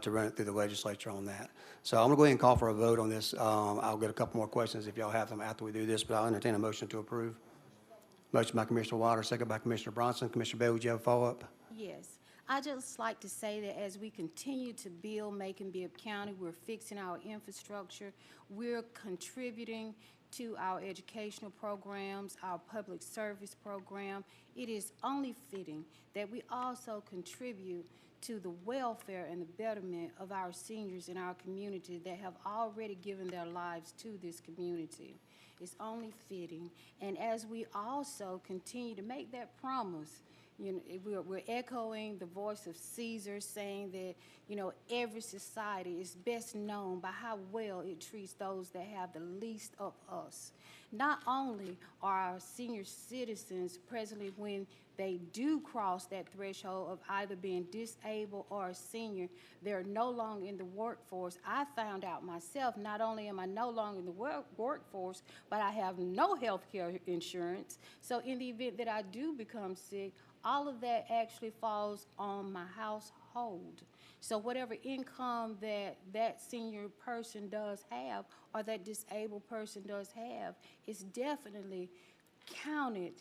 to run it through the legislature on that. So I'm going to go ahead and call for a vote on this. I'll get a couple more questions if y'all have them after we do this, but I'll entertain a motion to approve. Motion by Commissioner Waters, second by Commissioner Bronson. Commissioner Bell, would you have a follow-up? Yes. I just like to say that as we continue to build Macon-Bibb County, we're fixing our infrastructure, we're contributing to our educational programs, our public service program. It is only fitting that we also contribute to the welfare and the betterment of our seniors in our community that have already given their lives to this community. It's only fitting. And as we also continue to make that promise, you know, we're echoing the voice of Caesar saying that, you know, every society is best known by how well it treats those that have the least of us. Not only are our senior citizens presently, when they do cross that threshold of either being disabled or a senior, they're no longer in the workforce. I found out myself, not only am I no longer in the workforce, but I have no health care insurance. So in the event that I do become sick, all of that actually falls on my household. So whatever income that senior person does have or that disabled person does have is definitely counted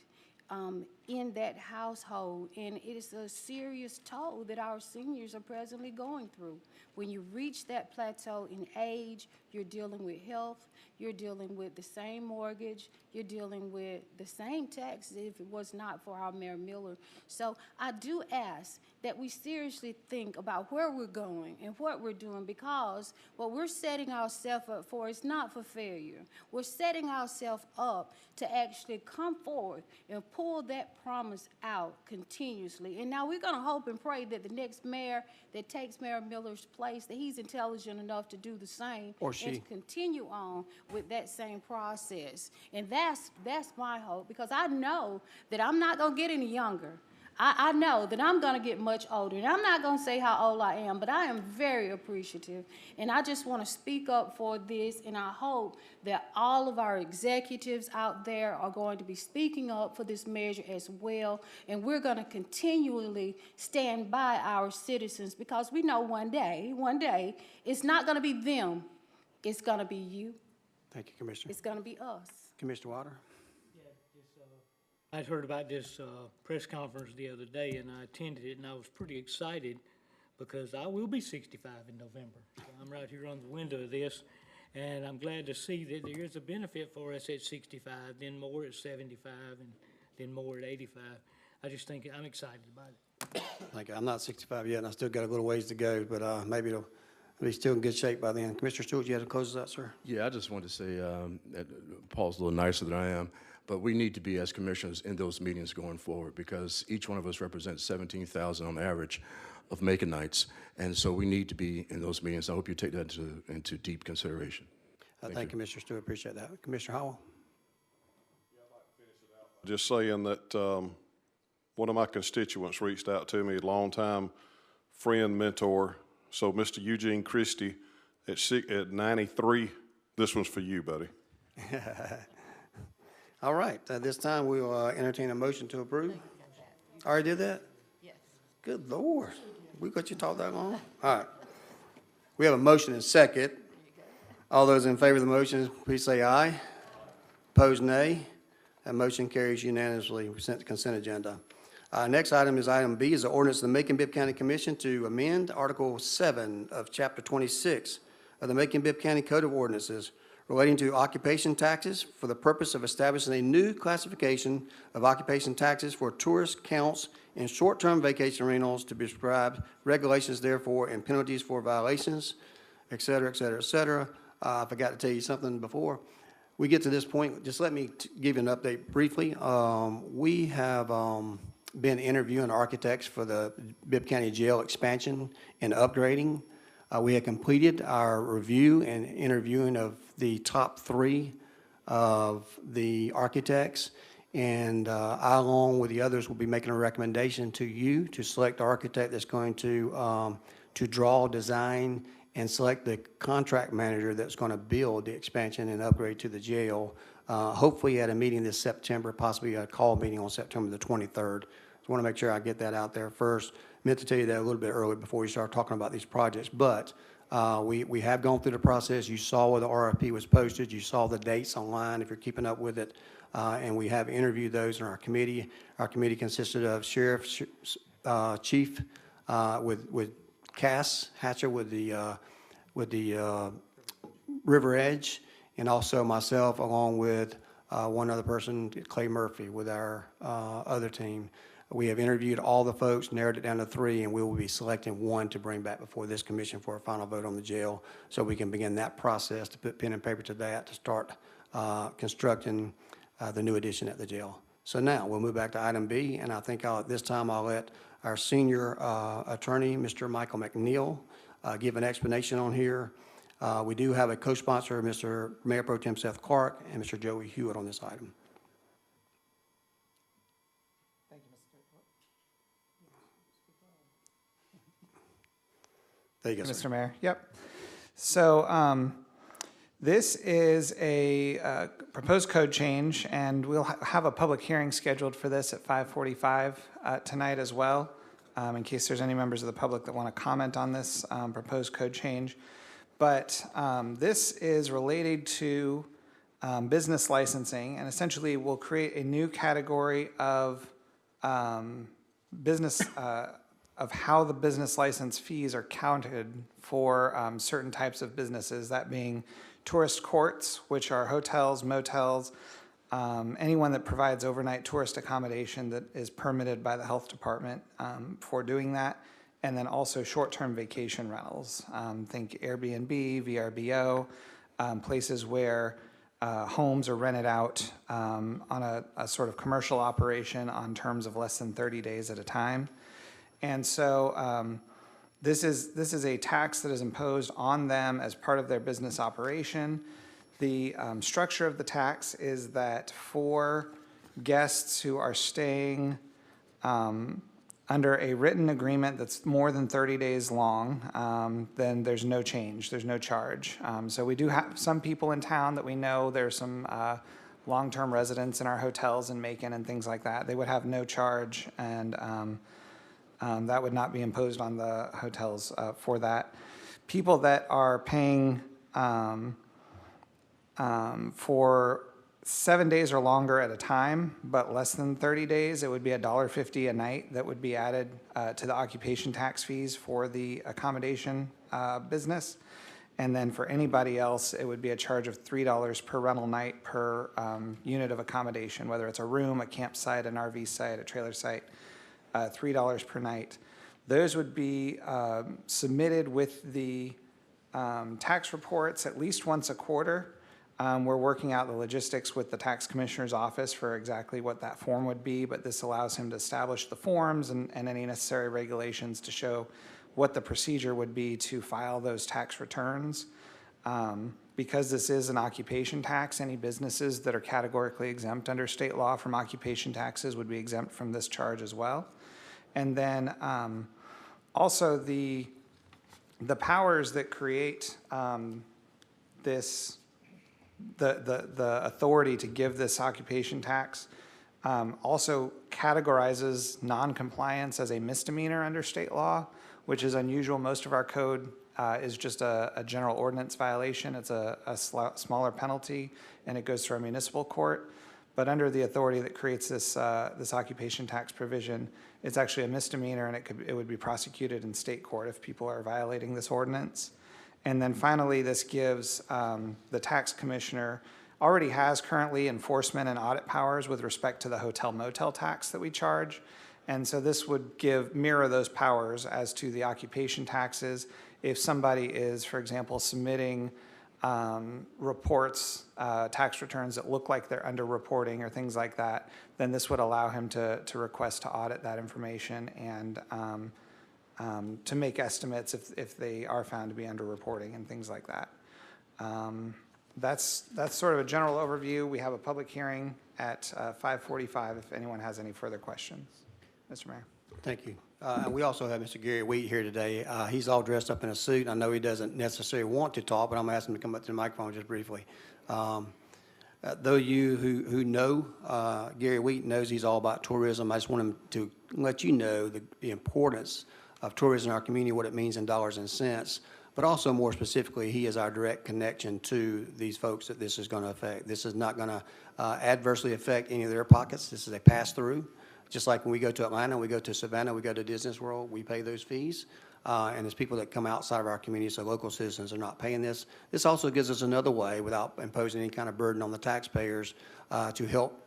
in that household, and it is a serious toll that our seniors are presently going through. When you reach that plateau in age, you're dealing with health, you're dealing with the same mortgage, you're dealing with the same taxes if it was not for our Mayor Miller. So I do ask that we seriously think about where we're going and what we're doing, because what we're setting ourselves up for is not for failure. We're setting ourselves up to actually come forward and pull that promise out continuously. And now we're going to hope and pray that the next mayor that takes Mayor Miller's place, that he's intelligent enough to do the same. Or she. And continue on with that same process. And that's my hope, because I know that I'm not going to get any younger. I know that I'm going to get much older, and I'm not going to say how old I am, but I am very appreciative, and I just want to speak up for this, and I hope that all of our executives out there are going to be speaking up for this measure as well, and we're going to continually stand by our citizens, because we know one day, it's not going to be them, it's going to be you. Thank you, Commissioner. It's going to be us. Commissioner Water? I'd heard about this press conference the other day, and I attended it, and I was pretty excited because I will be 65 in November. So I'm right here on the window of this, and I'm glad to see that there is a benefit for us at 65, then more at 75, and then more at 85. I just think I'm excited about it. Thank you. I'm not 65 yet, and I still got a little ways to go, but maybe it'll be still in good shape by then. Commissioner Stewart, you had to close us out, sir? Yeah, I just wanted to say that Paul's a little nicer than I am, but we need to be, as commissioners, in those meetings going forward, because each one of us represents 17,000 on average of Maconites, and so we need to be in those meetings. I hope you take that into deep consideration. Thank you, Commissioner Stewart. Appreciate that. Commissioner Howell? Just saying that one of my constituents reached out to me, a longtime friend, mentor. So Mr. Eugene Christie at 93. This one's for you, buddy. All right, at this time, we will entertain a motion to approve. Already did that? Yes. Good Lord, we got you talk that long? All right. We have a motion and second. All those in favor of the motion, please say aye. Opposed, nay. That motion carries unanimously. We sent the consent agenda. Next item is item B, is the ordinance of the Macon-Bibb County Commission to amend Article 7 of Chapter 26 of the Macon-Bibb County Code of Ordinances relating to occupation taxes for the purpose of establishing a new classification of occupation taxes for tourist counts in short-term vacation rentals to prescribe regulations therefore and penalties for violations, et cetera, et cetera, et cetera. I forgot to tell you something before we get to this point. Just let me give you an update briefly. We have been interviewing architects for the Bibb County Jail expansion and upgrading. We have completed our review and interviewing of the top 3 of the architects, and I, along with the others, will be making a recommendation to you to select the architect that's going to draw, design, and select the contract manager that's going to build the expansion and upgrade to the jail, hopefully at a meeting this September, possibly a call meeting on September the 23rd. I want to make sure I get that out there first. Meant to tell you that a little bit early before we start talking about these projects, but we have gone through the process. You saw where the RFP was posted. You saw the dates online if you're keeping up with it, and we have interviewed those in our committee. Our committee consisted of Sheriff, Chief, with Cass Hatcher with the River Edge, and also myself along with one other person, Clay Murphy, with our other team. We have interviewed all the folks, narrowed it down to 3, and we will be selecting 1 to bring back before this commission for a final vote on the jail, so we can begin that process to put pen and paper to that to start constructing the new addition at the jail. So now we'll move back to item B, and I think at this time I'll let our senior attorney, Mr. Michael McNeil, give an explanation on here. We do have a co-sponsor, Mr. Mayor Pro Tem Seth Clark and Mr. Joey Hewitt on this item. There you go, sir. Mr. Mayor. Yep. So this is a proposed code change, and we'll have a public hearing scheduled for this at 5:45 tonight as well, in case there's any members of the public that want to comment on this proposed code change. But this is related to business licensing, and essentially will create a new category of business of how the business license fees are counted for certain types of businesses, that being tourist courts, which are hotels, motels, anyone that provides overnight tourist accommodation that is permitted by the health department for doing that, and then also short-term vacation rentals. Think Airbnb, VRBO, places where homes are rented out on a sort of commercial operation on terms of less than 30 days at a time. And so this is a tax that is imposed on them as part of their business operation. The structure of the tax is that for guests who are staying under a written agreement that's more than 30 days long, then there's no change, there's no charge. So we do have some people in town that we know, there's some long-term residents in our hotels in Macon and things like that. They would have no charge, and that would not be imposed on the hotels for that. People that are paying for 7 days or longer at a time, but less than 30 days, it would be $1.50 a night that would be added to the occupation tax fees for the accommodation business. And then for anybody else, it would be a charge of $3 per rental night per unit of accommodation, whether it's a room, a campsite, an RV site, a trailer site, $3 per night. Those would be submitted with the tax reports at least once a quarter. We're working out the logistics with the tax commissioner's office for exactly what that form would be, but this allows him to establish the forms and any necessary regulations to show what the procedure would be to file those tax returns. Because this is an occupation tax, any businesses that are categorically exempt under state law from occupation taxes would be exempt from this charge as well. And then also the The powers that create this, the authority to give this occupation tax also categorizes noncompliance as a misdemeanor under state law, which is unusual. Most of our code is just a general ordinance violation. It's a smaller penalty, and it goes through a municipal court. But under the authority that creates this this occupation tax provision, it's actually a misdemeanor, and it would be prosecuted in state court if people are violating this ordinance. And then finally, this gives the tax commissioner already has currently enforcement and audit powers with respect to the hotel motel tax that we charge. And so this would mirror those powers as to the occupation taxes. If somebody is, for example, submitting reports, tax returns that look like they're underreporting or things like that, then this would allow him to request to audit that information and to make estimates if they are found to be underreporting and things like that. That's sort of a general overview. We have a public hearing at 5:45 if anyone has any further questions. Mr. Mayor. Thank you. And we also have Mr. Gary Wheat here today. He's all dressed up in a suit. I know he doesn't necessarily want to talk, but I'm going to ask him to come up to the microphone just briefly. Though you who know Gary Wheat knows he's all about tourism, I just want him to let you know the importance of tourism in our community, what it means in dollars and cents, but also more specifically, he is our direct connection to these folks that this is going to affect. This is not going to adversely affect any of their pockets. This is a pass-through. Just like when we go to Atlanta, we go to Savannah, we go to Disney World, we pay those fees. And there's people that come outside of our community, so local citizens are not paying this. This also gives us another way, without imposing any kind of burden on the taxpayers, to help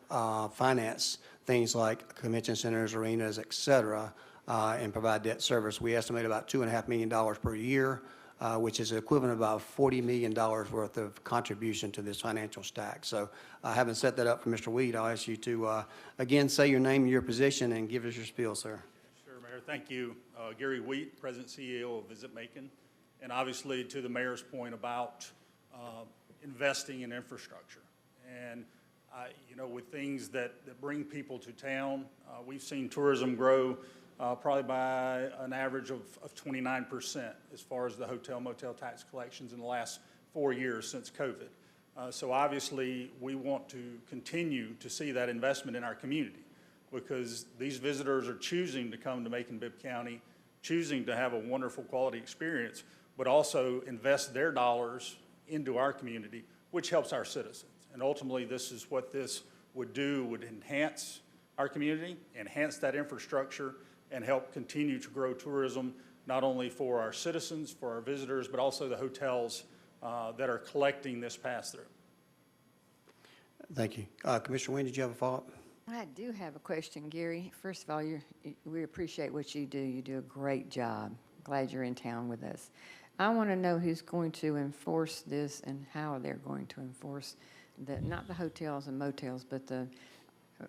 finance things like convention centers, arenas, et cetera, and provide debt service. We estimate about $2.5 million per year, which is equivalent of about $40 million worth of contribution to this financial stack. So having set that up for Mr. Weed, I'll ask you to, again, say your name and your position and give us your spiel, sir. Sure, Mayor. Thank you. Gary Wheat, President CEO of Visit Macon. And obviously, to the Mayor's point about investing in infrastructure. And, you know, with things that bring people to town, we've seen tourism grow probably by an average of 29% as far as the hotel motel tax collections in the last 4 years since COVID. So obviously, we want to continue to see that investment in our community because these visitors are choosing to come to Macon-Bibb County, choosing to have a wonderful quality experience, but also invest their dollars into our community, which helps our citizens. And ultimately, this is what this would do, would enhance our community, enhance that infrastructure, and help continue to grow tourism, not only for our citizens, for our visitors, but also the hotels that are collecting this pass-through. Thank you. Commissioner Wayne, did you have a follow-up? I do have a question, Gary. First of all, we appreciate what you do. You do a great job. Glad you're in town with us. I want to know who's going to enforce this and how they're going to enforce not the hotels and motels, but the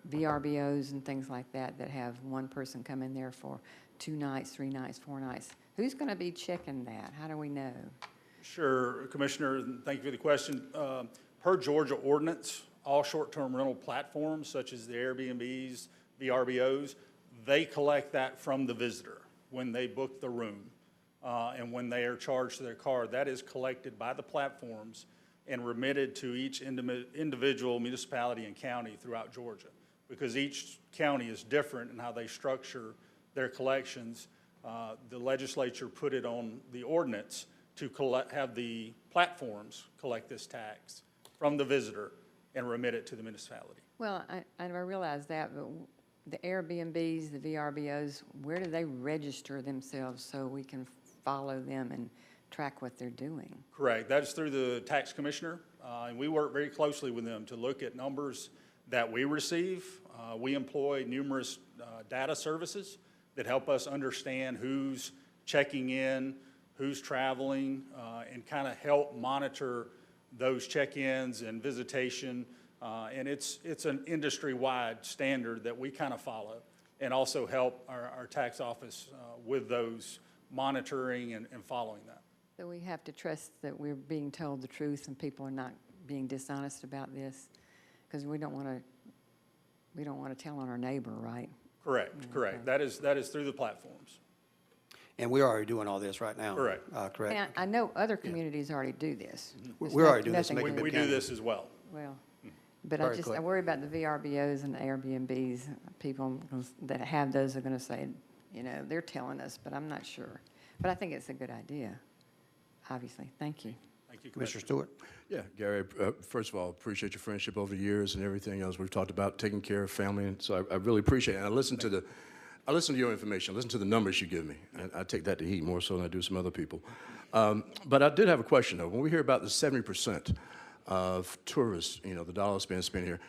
VRBOs and things like that have one person come in there for 2 nights, 3 nights, 4 nights. Who's going to be checking that? How do we know? Sure, Commissioner, thank you for the question. Per Georgia ordinance, all short-term rental platforms, such as the Airbnbs, VRBOs, they collect that from the visitor when they book the room and when they are charged to their card. That is collected by the platforms and remitted to each individual municipality and county throughout Georgia, because each county is different in how they structure their collections. The legislature put it on the ordinance to have the platforms collect this tax from the visitor and remit it to the municipality. Well, I realize that, but the Airbnbs, the VRBOs, where do they register themselves so we can follow them and track what they're doing? Correct. That is through the tax commissioner, and we work very closely with them to look at numbers that we receive. We employ numerous data services that help us understand who's checking in, who's traveling, and kind of help monitor those check-ins and visitation. And it's an industry-wide standard that we kind of follow, and also help our tax office with those monitoring and following that. So we have to trust that we're being told the truth and people are not being dishonest about this, because we don't want to tell on our neighbor, right? Correct, correct. That is through the platforms. And we're already doing all this right now. Correct. Correct? And I know other communities already do this. It's We're not- already doing this in nothing Macon-Bibb We County. do this as well. Well, but Very I quick. worry about the VRBOs and the Airbnbs. People that have those are going to say, you know, they're telling us, but I'm not sure. But I think it's a good idea, obviously. Thank you. Thank you, Commissioner Commissioner. Stewart? Yeah, Gary, first of all, appreciate your friendship over the years and everything else. We've talked about taking care of family, and so I really appreciate it. And I listen to your information, I listen to the numbers you give me. I take that to heat more so than I do some other people. But I did have a question, though. When we hear about the 70% of tourists, you know, the dollars being spent here,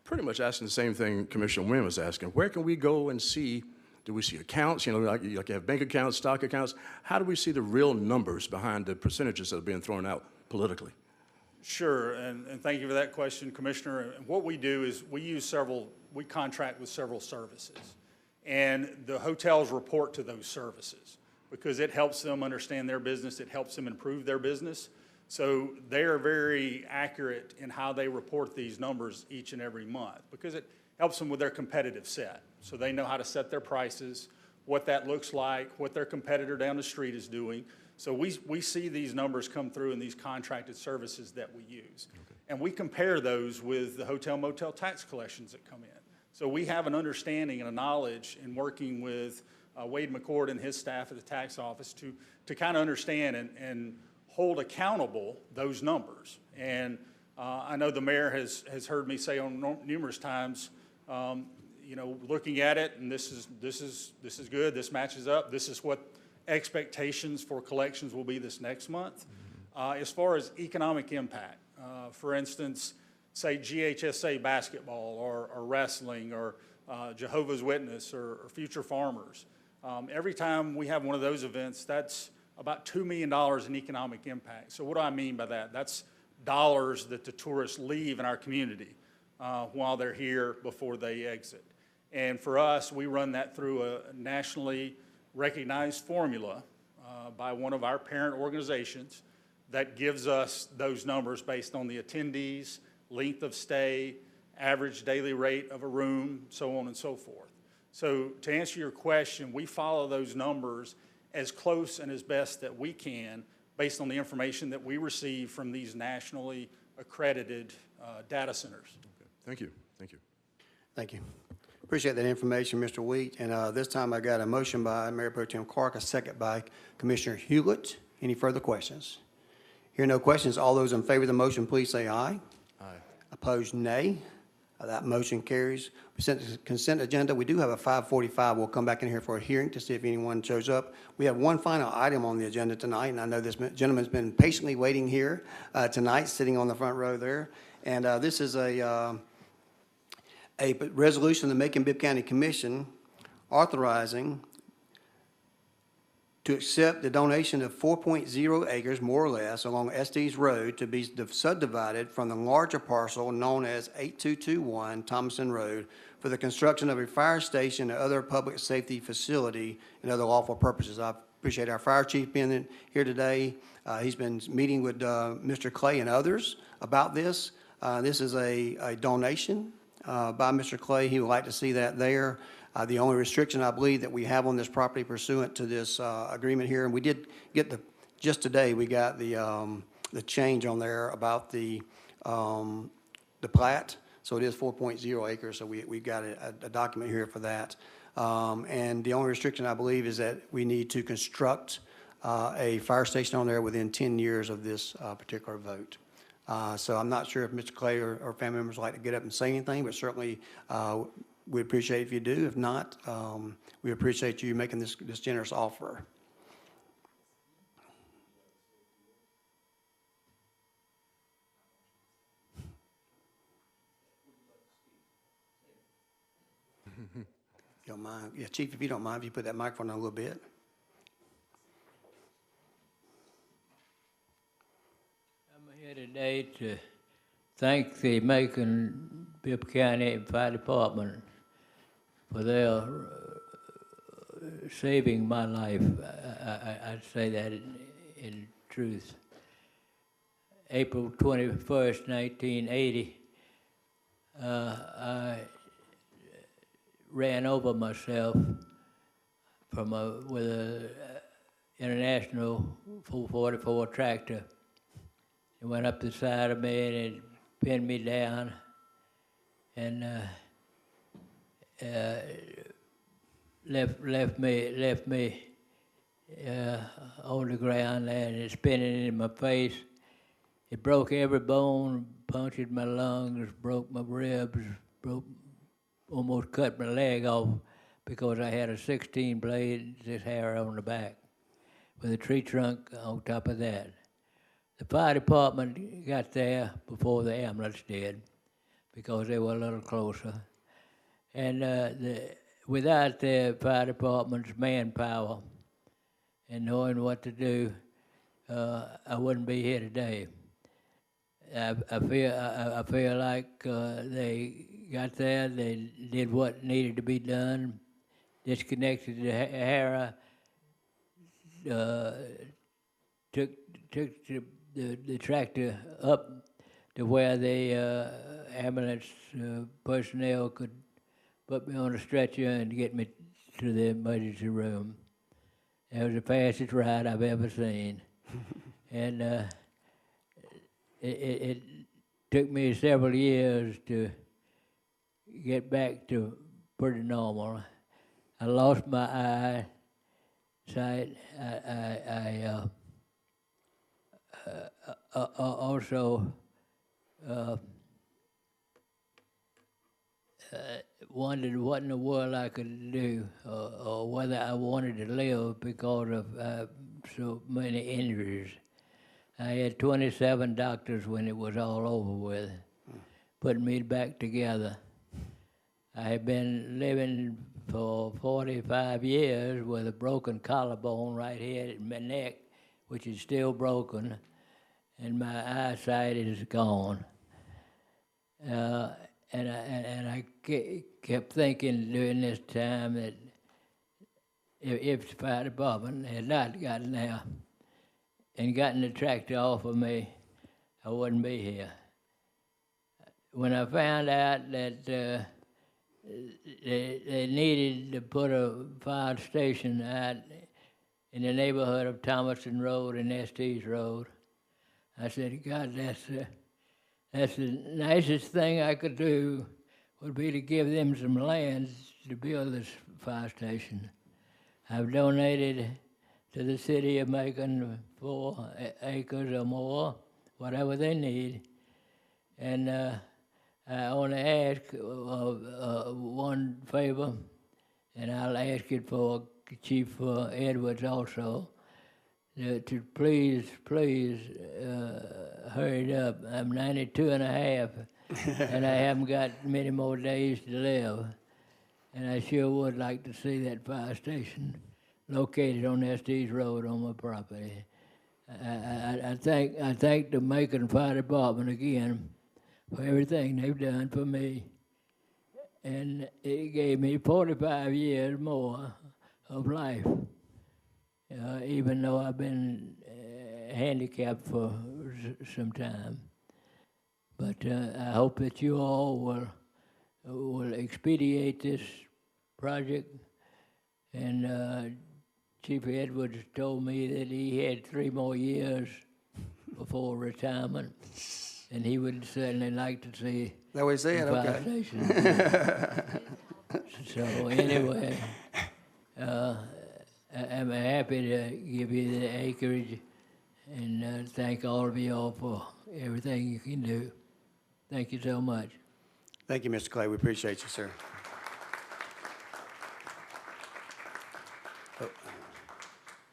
pretty much asking the same thing Commissioner Wynn was asking. Where can we go and see, do we see accounts, you know, like you have bank accounts, stock accounts? How do we see the real numbers behind the percentages that are being thrown out politically? Sure, and thank you for that question, Commissioner. And what we do is we contract with several services. And the hotels report to those services because it helps them understand their business, it helps them improve their business. So they are very accurate in how they report these numbers each and every month because it helps them with their competitive set. So they know how to set their prices, what that looks like, what their competitor down the street is doing. So we see these numbers come through in these contracted services that we use. Okay. And we compare those with the hotel motel tax collections that come in. So we have an understanding and a knowledge in working with Wade McCord and his staff at the tax office to kind of understand and hold accountable those numbers. And I know the mayor has heard me say on numerous times, you know, looking at it, and this is good, this matches up, this is what expectations for collections will be this next month. As far as economic impact, for instance, say GHSA basketball or wrestling or Jehovah's Witness or Future Farmers. Every time we have one of those events, that's about $2 million in economic impact. So what do I mean by that? That's dollars that the tourists leave in our community while they're here before they exit. And for us, we run that through a nationally recognized formula by one of our parent organizations that gives us those numbers based on the attendees, length of stay, average daily rate of a room, so on and so forth. So to answer your question, we follow those numbers as close and as best that we can based on the information that we receive from these nationally accredited data centers. Okay. Thank you. Thank you. Thank you. Appreciate that information, Mr. Wheat. And this time I got a motion by Mayor Pro Tem Clark, a second by Commissioner Hewlett. Any further questions? Hearing no questions, all those in favor of the motion, please say aye. Aye. Opposed, nay. That motion carries. Consent agenda, we do have a 5:45. We'll come back in here for a hearing to see if anyone shows up. We have one final item on the agenda tonight, and I know this gentleman's been patiently waiting here tonight, sitting on the front row there. And this is a resolution of the Macon-Bibb County Commission authorizing to accept the donation of 4.0 acres, more or less, along Estes Road to be subdivided from the larger parcel known as 8221 Thomason Road for the construction of a fire station and other public safety facility and other lawful purposes. I appreciate our fire chief being here today. He's been meeting with Mr. Clay and others about this. This is a donation by Mr. Clay. He would like to see that there. The only restriction I believe that we have on this property pursuant to this agreement here, and we did get just today, we got the change on there about the plat. So it is 4.0 acres, so we got a document here for that. And the only restriction I believe is that we need to construct a fire station on there within 10 years of this particular vote. So I'm not sure if Mr. Clay or family members would like to get up and say anything, but certainly we appreciate if you do. If not, we appreciate you making this generous offer. You don't mind? Yeah, Chief, if you don't mind, if you put that microphone on a little bit. I'm here today to thank the Macon-Bibb County Fire Department for their saving my life. I'd say that in truth. April 21st, 1980, I ran over myself with a International 444 tractor. It went up the side of me and it pinned me down, and left me on the ground there, and it's spinning in my face. It broke every bone, punctured my lungs, broke my ribs, almost cut my leg off because I had a 16 blade hair on the back with a tree trunk on top of that. The fire department got there before the ambulance did because they were a little closer. And without the fire department's manpower and knowing what to do, I wouldn't be here today. I feel like they got there, they did what needed to be done, disconnected the hair, took the tractor up to where the ambulance personnel could put me on a stretcher and get me to the emergency room. That was the fastest ride I've ever seen. And it took me several years to get back to pretty normal. I lost my eyesight. I also wondered what in the world I could do, or whether I wanted to live because of so many injuries. I had 27 doctors when it was all over with, putting me back together. I had been living for 45 years with a broken collarbone right here in my neck, which is still broken, and my eyesight is gone. And I kept thinking during this time that if the fire department had not gotten there and gotten the tractor off of me, I wouldn't be here. When I found out that they needed to put a fire station out in the neighborhood of Thomason Road and Estes Road, I said, God, that's the nicest thing I could do would be to give them some land to build this fire station. I've donated to the city of Macon 4 acres or more, whatever they need. And I only ask one favor, and I'll ask it for Chief Edwards also, to please hurry it up. I'm 92 and a half, and I haven't got many more days to live. And I sure would like to see that fire station located on Estes Road on my property. I thank the Macon Fire Department again for everything they've done for me. And it gave me 45 years more of life, even though I've been handicapped for some time. But I hope that you all will expedite this project. And Chief Edwards told me that he had 3 more years before retirement, and he would certainly like to see That what he said? the fire Okay. station. So anyway, I'm happy to give you the acreage, and thank all of you all for everything you can do. Thank you so much. Thank you, Mr. Clay. We appreciate you, sir.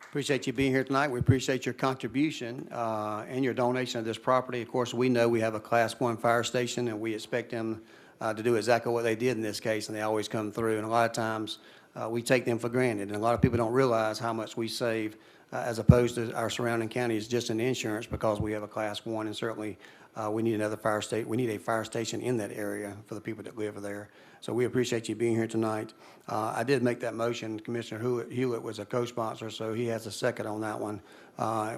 Appreciate you being here tonight. We appreciate your contribution and your donation of this property. Of course, we know we have a Class 1 fire station, and we expect them to do exactly what they did in this case, and they always come through. And a lot of times, we take them for granted, and a lot of people don't realize how much we save as opposed to our surrounding counties just in insurance because we have a Class 1, and certainly we need another fire station. We need a fire station in that area for the people that live there. So we appreciate you being here tonight. I did make that motion. Commissioner Hewlett was a co-sponsor, so he has a second on that one.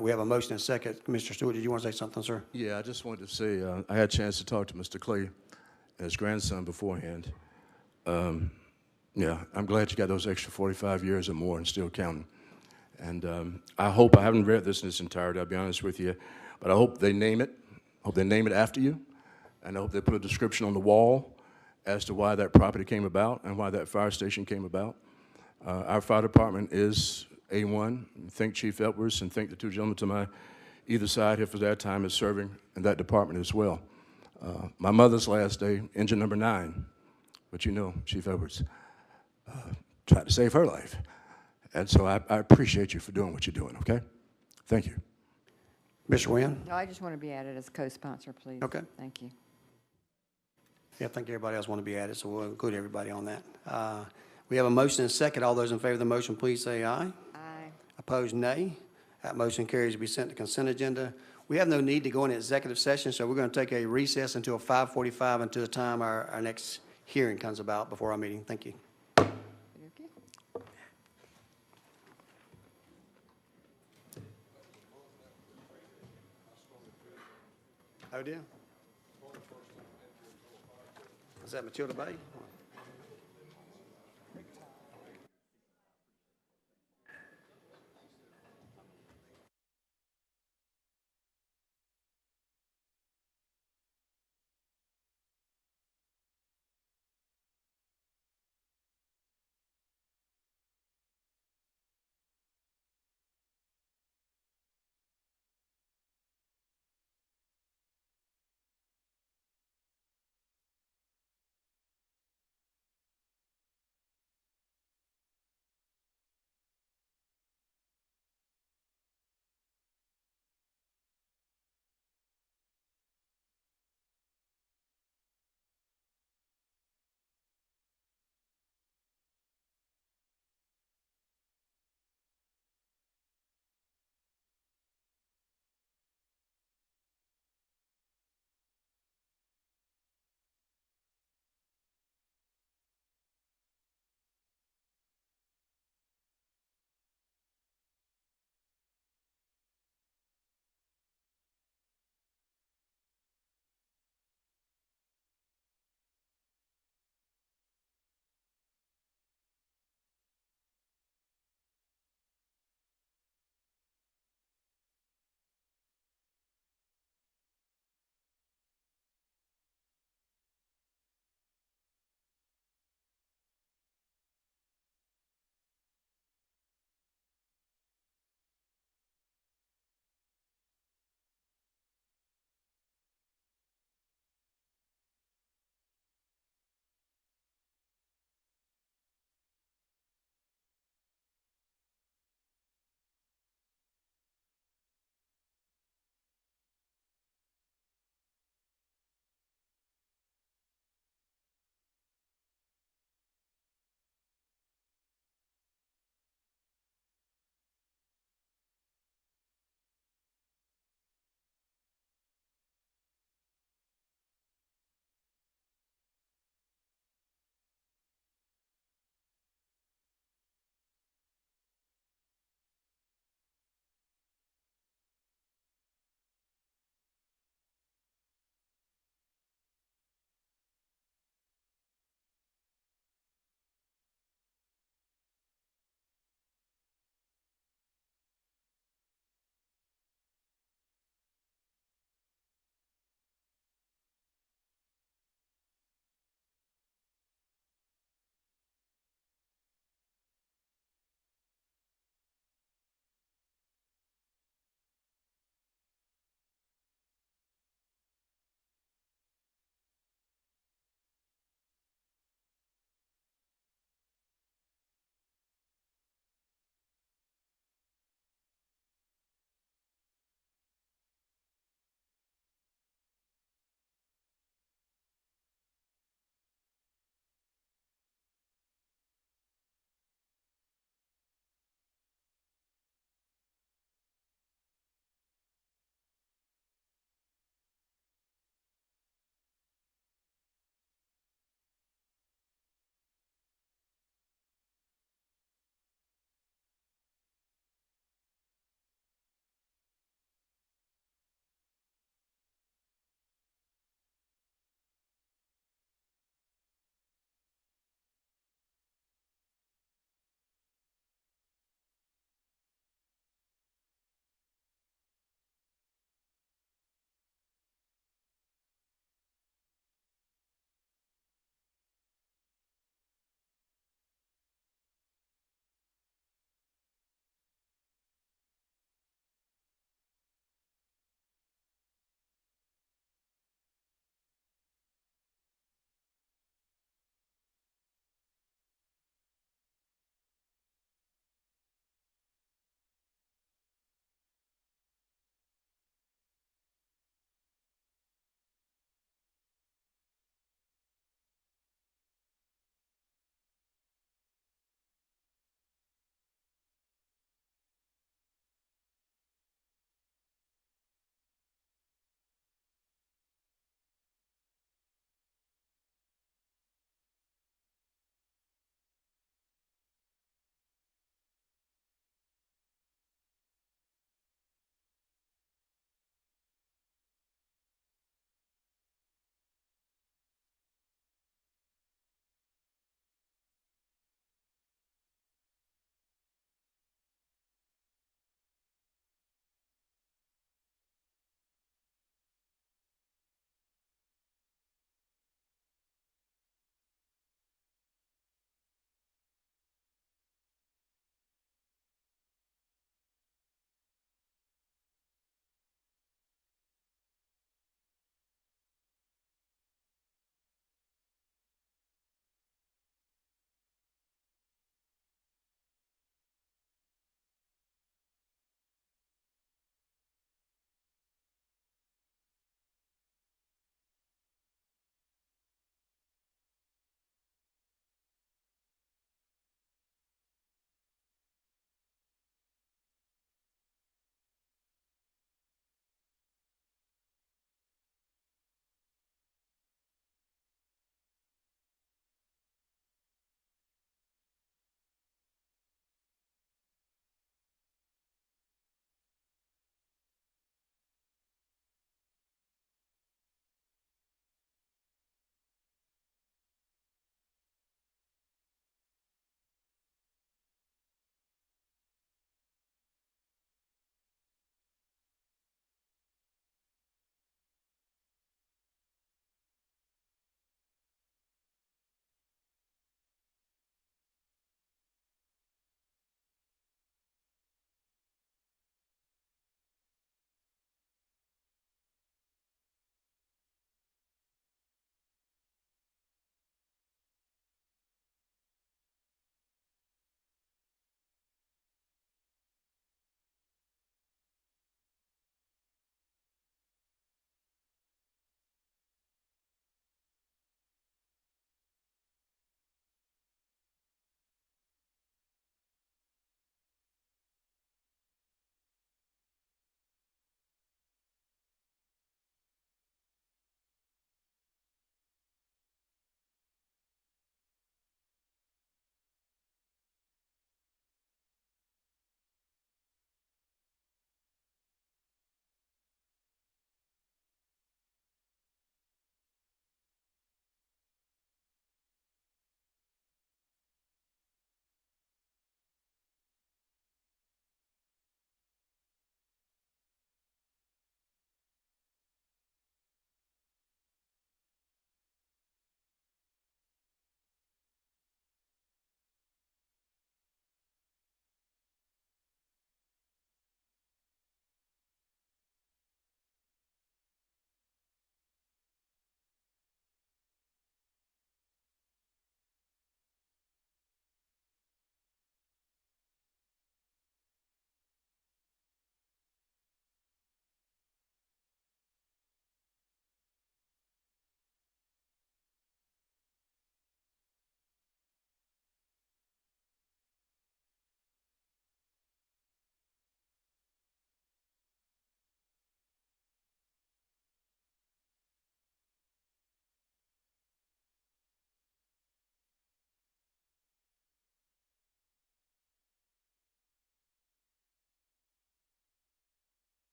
We have a motion and a second. Commissioner Stewart, did you want to say something, sir? Yeah, I just wanted to say, I had a chance to talk to Mr. Clay and his grandson beforehand. Yeah, I'm glad you got those extra 45 years or more and still counting. And I hope, I haven't read this in its entirety, I'll be honest with you, but I hope they name it. Hope they name it after you. And I hope they put a description on the wall as to why that property came about and why that fire station came about. Our fire department is A1. Thank Chief Edwards and thank the two gentlemen to my either side here for that time is serving in that department as well. My mother's last day, engine number 9, but you know, Chief Edwards, tried to save her life. And so I appreciate you for doing what you're doing, okay? Thank you. Mr. Wynn? No, I just want to be added as co-sponsor, please. Okay. Thank you. Yeah, I think everybody else want to be added, so we'll include everybody on that. We have a motion and a second. All those in favor of the motion, please say aye. Aye. Opposed, nay. That motion carries to be sent to consent agenda. We have no need to go into executive session, so we're going to take a recess until 5:45 until the time our next hearing comes about before our meeting. Thank you. Okay. Oh, dear. Is that Matilda Bay?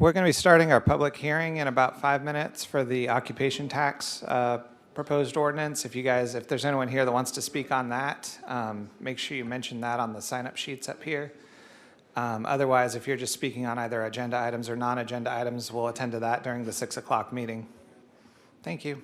We're going to be starting our public hearing in about 5 minutes for the occupation tax proposed ordinance. If there's anyone here that wants to speak on that, make sure you mention that on the sign-up sheets up here. Otherwise, if you're just speaking on either agenda items or non-agenda items, we'll attend to that during the 6 o'clock meeting. Thank you.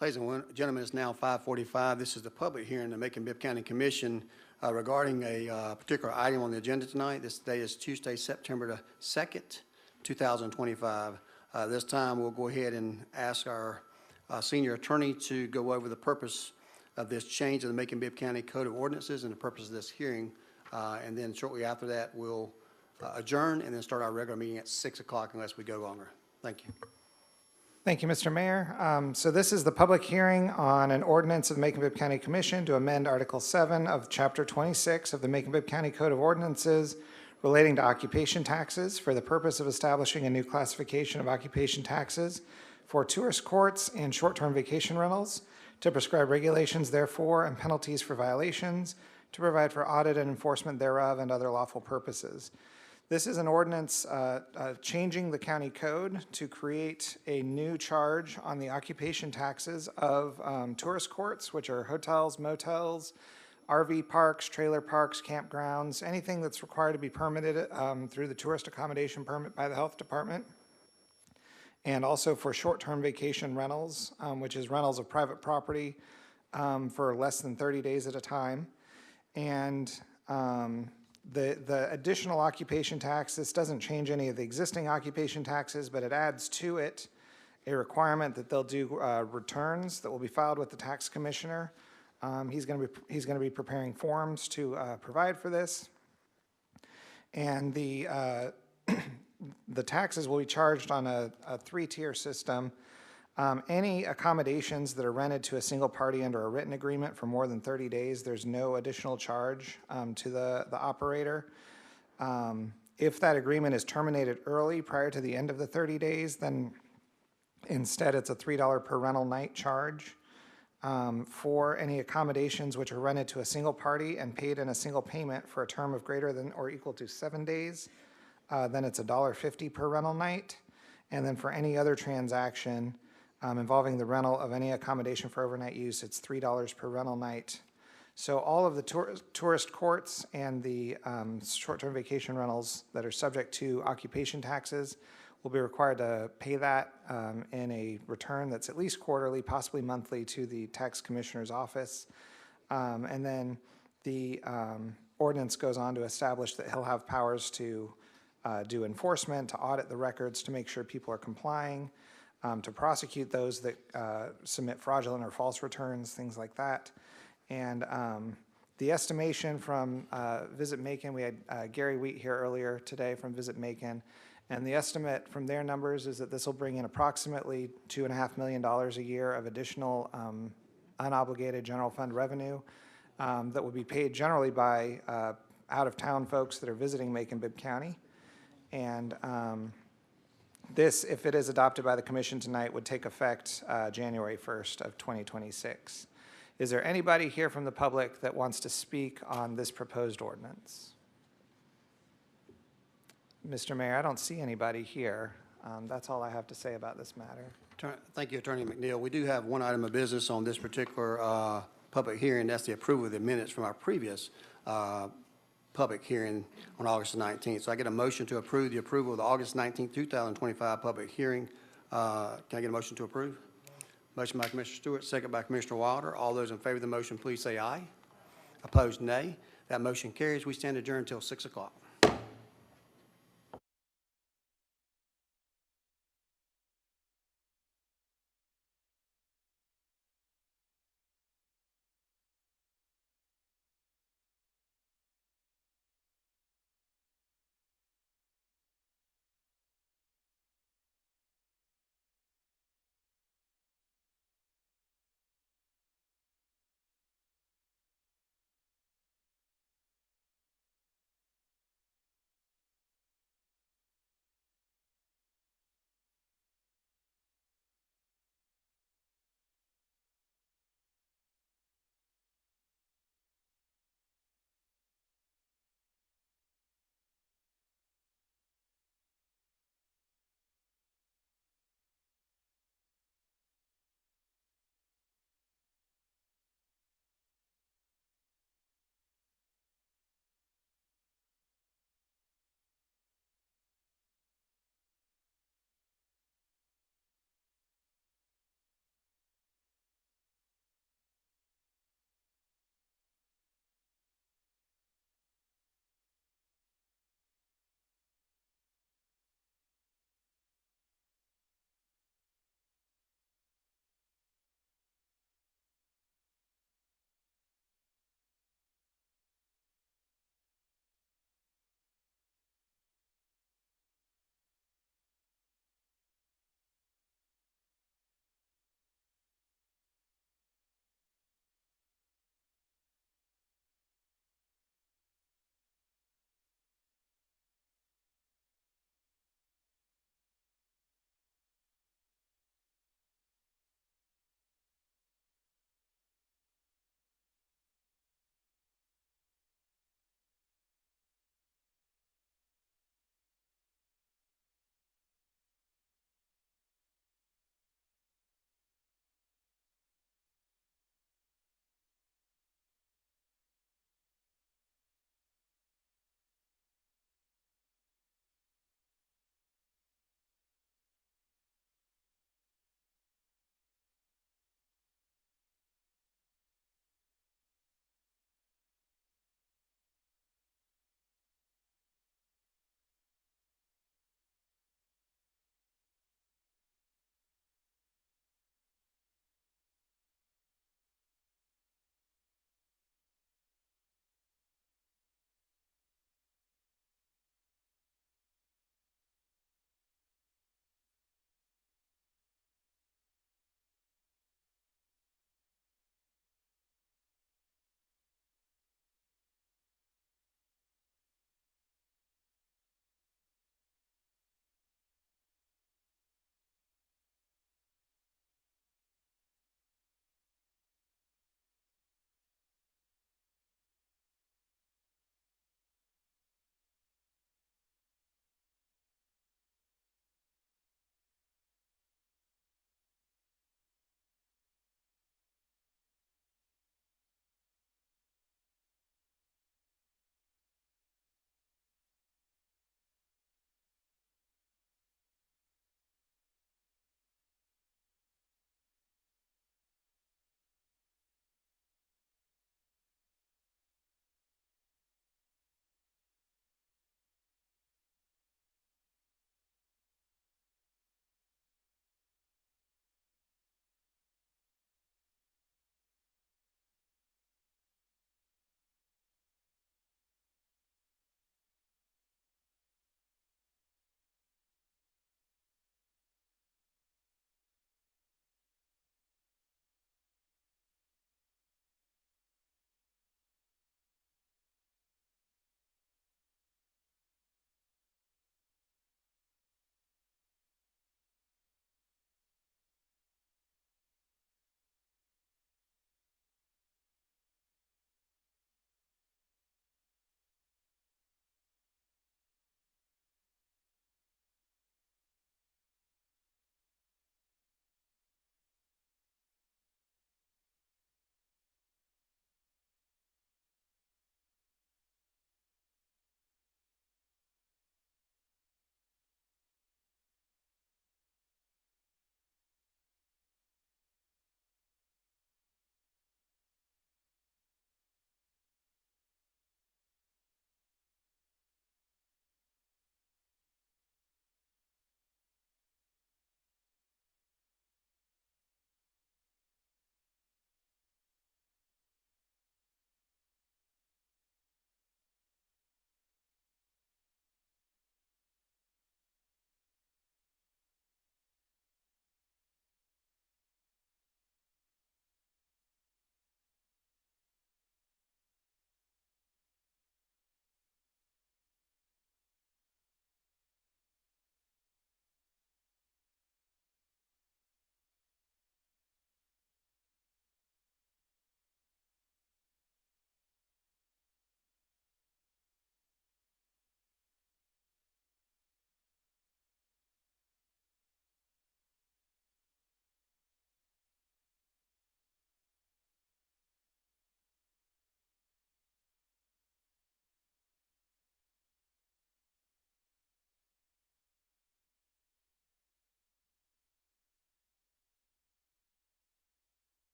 Ladies and gentlemen, it's now 5:45. This is the public hearing, the Macon-Bibb County Commission regarding a particular item on the agenda tonight. This day is Tuesday, September the 2nd, 2025. This time, we'll go ahead and ask our senior attorney to go over the purpose of this change of the Macon-Bibb County Code of Ordinances and the purpose of this hearing. And then shortly after that, we'll adjourn and then start our regular meeting at 6 o'clock unless we go longer. Thank you. Thank you, Mr. Mayor. So this is the public hearing on an ordinance of the Macon-Bibb County Commission to amend Article 7 of Chapter 26 of the Macon-Bibb County Code of Ordinances relating to occupation taxes for the purpose of establishing a new classification of occupation taxes for tourist courts and short-term vacation rentals, to prescribe regulations therefore and penalties for violations, to provide for audit and enforcement thereof and other lawful purposes. This is an ordinance changing the county code to create a new charge on the occupation taxes of tourist courts, which are hotels, motels, RV parks, trailer parks, campgrounds, anything that's required to be permitted through the tourist accommodation permit by the health department. And also for short-term vacation rentals, which is rentals of private property for less than 30 days at a time. And the additional occupation tax, this doesn't change any of the existing occupation taxes, but it adds to it a requirement that they'll do returns that will be filed with the tax commissioner. He's going to be preparing forms to provide for this, and the taxes will be charged on a three-tier system. Any accommodations that are rented to a single party under a written agreement for more than 30 days, there's no additional charge to the operator. If that agreement is terminated early prior to the end of the 30 days, then instead it's a $3 per rental night charge. For any accommodations which are rented to a single party and paid in a single payment for a term of greater than or equal to 7 days, then it's $1.50 per rental night. And then for any other transaction involving the rental of any accommodation for overnight use, it's $3 per rental night. So all of the tourist courts and the short-term vacation rentals that are subject to occupation taxes will be required to pay that in a return that's at least quarterly, possibly monthly, to the tax commissioner's office. And then the ordinance goes on to establish that he'll have powers to do enforcement, to audit the records, to make sure people are complying, to prosecute those that submit fraudulent or false returns, things like that. And the estimation from Visit Macon, we had Gary Wheat here earlier today from Visit Macon, and the estimate from their numbers is that this will bring in approximately $2.5 million a year of additional unobligated general fund revenue that will be paid generally by out-of-town folks that are visiting Macon-Bibb County. And this, if it is adopted by the commission tonight, would take effect January 1st of 2026. Is there anybody here from the public that wants to speak on this proposed ordinance? Mr. Mayor, I don't see anybody here. That's all I have to say about this matter. Thank you, Attorney McNeil. We do have one item of business on this particular public hearing. That's the approval of the minutes from our previous public hearing on August 19th. So I get a motion to approve the approval of the August 19th, 2025 public hearing. Can I get a motion to approve? Motion by Commissioner Stewart, second by Commissioner Wilder. All those in favor of the motion, please say aye. Opposed, nay. That motion carries. We stand adjourned until 6 o'clock.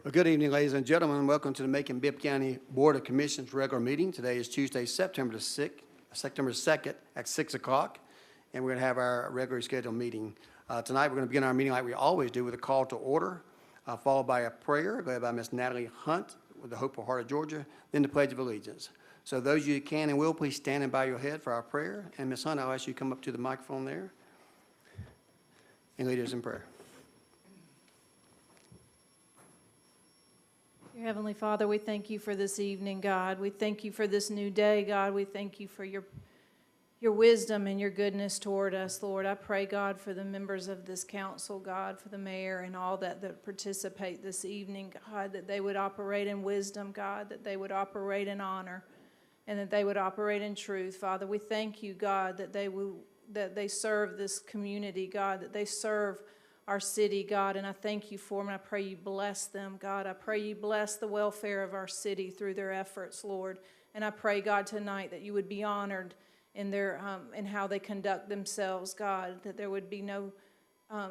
Well, good evening, ladies and gentlemen. Welcome to the Macon-Bibb County Board of Commissioners regular meeting. Today is Tuesday, September 2nd at 6 o'clock, and we're going to have our regularly scheduled meeting. Tonight, we're going to begin our meeting like we always do with a call to order, followed by a prayer led by Ms. Natalie Hunt with the Hopeful Heart of Georgia, then the Pledge of Allegiance. So those of you who can and will, please stand and bow your head for our prayer. And Ms. Hunt, I'll ask you to come up to the microphone there and lead us in prayer. Dear Heavenly Father, we thank you for this evening, God. We thank you for this new day, God. We thank you for your wisdom and your goodness toward us, Lord. I pray, God, for the members of this council, God, for the mayor and all that participate this evening, God, that they would operate in wisdom, God, that they would operate in honor, and that they would operate in truth. Father, we thank you, God, that they serve this community, God, that they serve our city, God, and I thank you for them. I pray you bless them, God. I pray you bless the welfare of our city through their efforts, Lord. And I pray, God, tonight that you would be honored in their in how they conduct themselves, God, that there would be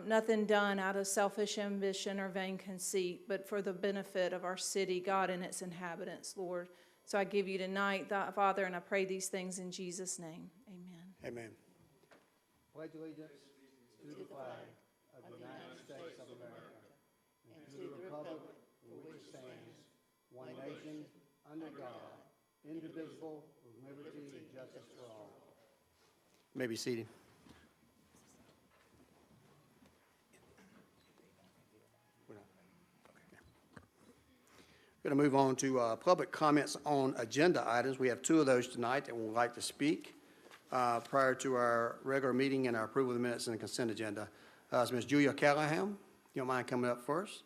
nothing done out of selfish ambition or vain conceit, but for the benefit of our city, God, and its inhabitants, Lord. So I give you tonight, Father, and I pray these things in Jesus' name. Amen. Amen. Pledge allegiance to the flag of the United States of America and to the republic for which it stands, one nation, under God, indivisible, with liberty and justice for all. You may be seated. We're going to move on to public comments on agenda items. We have two of those tonight that would like to speak prior to our regular meeting and our approval of the minutes and the consent agenda. So Ms. Julia Callahan, you don't mind coming up first?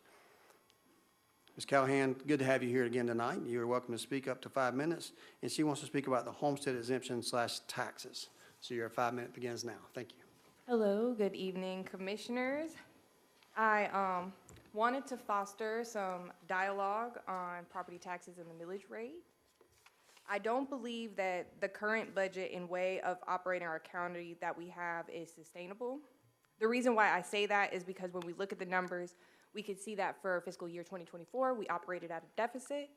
Ms. Callahan, good to have you here again tonight. You're welcome to speak up to 5 minutes, and she wants to speak about the homestead exemption / taxes. So your 5 minute begins now. Thank you. Hello, good evening, commissioners. I wanted to foster some dialogue on property taxes and the millage rate. I don't believe that the current budget and way of operating our county that we have is sustainable. The reason why I say that is because when we look at the numbers, we could see that for fiscal year 2024, we operated at a deficit.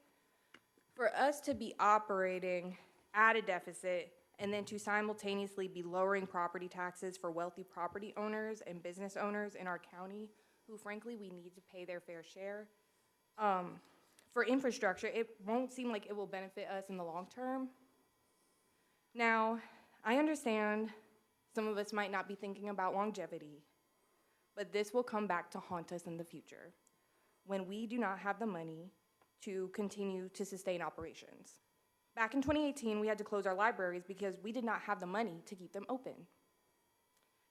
For us to be operating at a deficit and then to simultaneously be lowering property taxes for wealthy property owners and business owners in our county, who frankly we need to pay their fair share, for infrastructure, it won't seem like it will benefit us in the long term. Now, I understand some of us might not be thinking about longevity, but this will come back to haunt us in the future when we do not have the money to continue to sustain operations. Back in 2018, we had to close our libraries because we did not have the money to keep them open.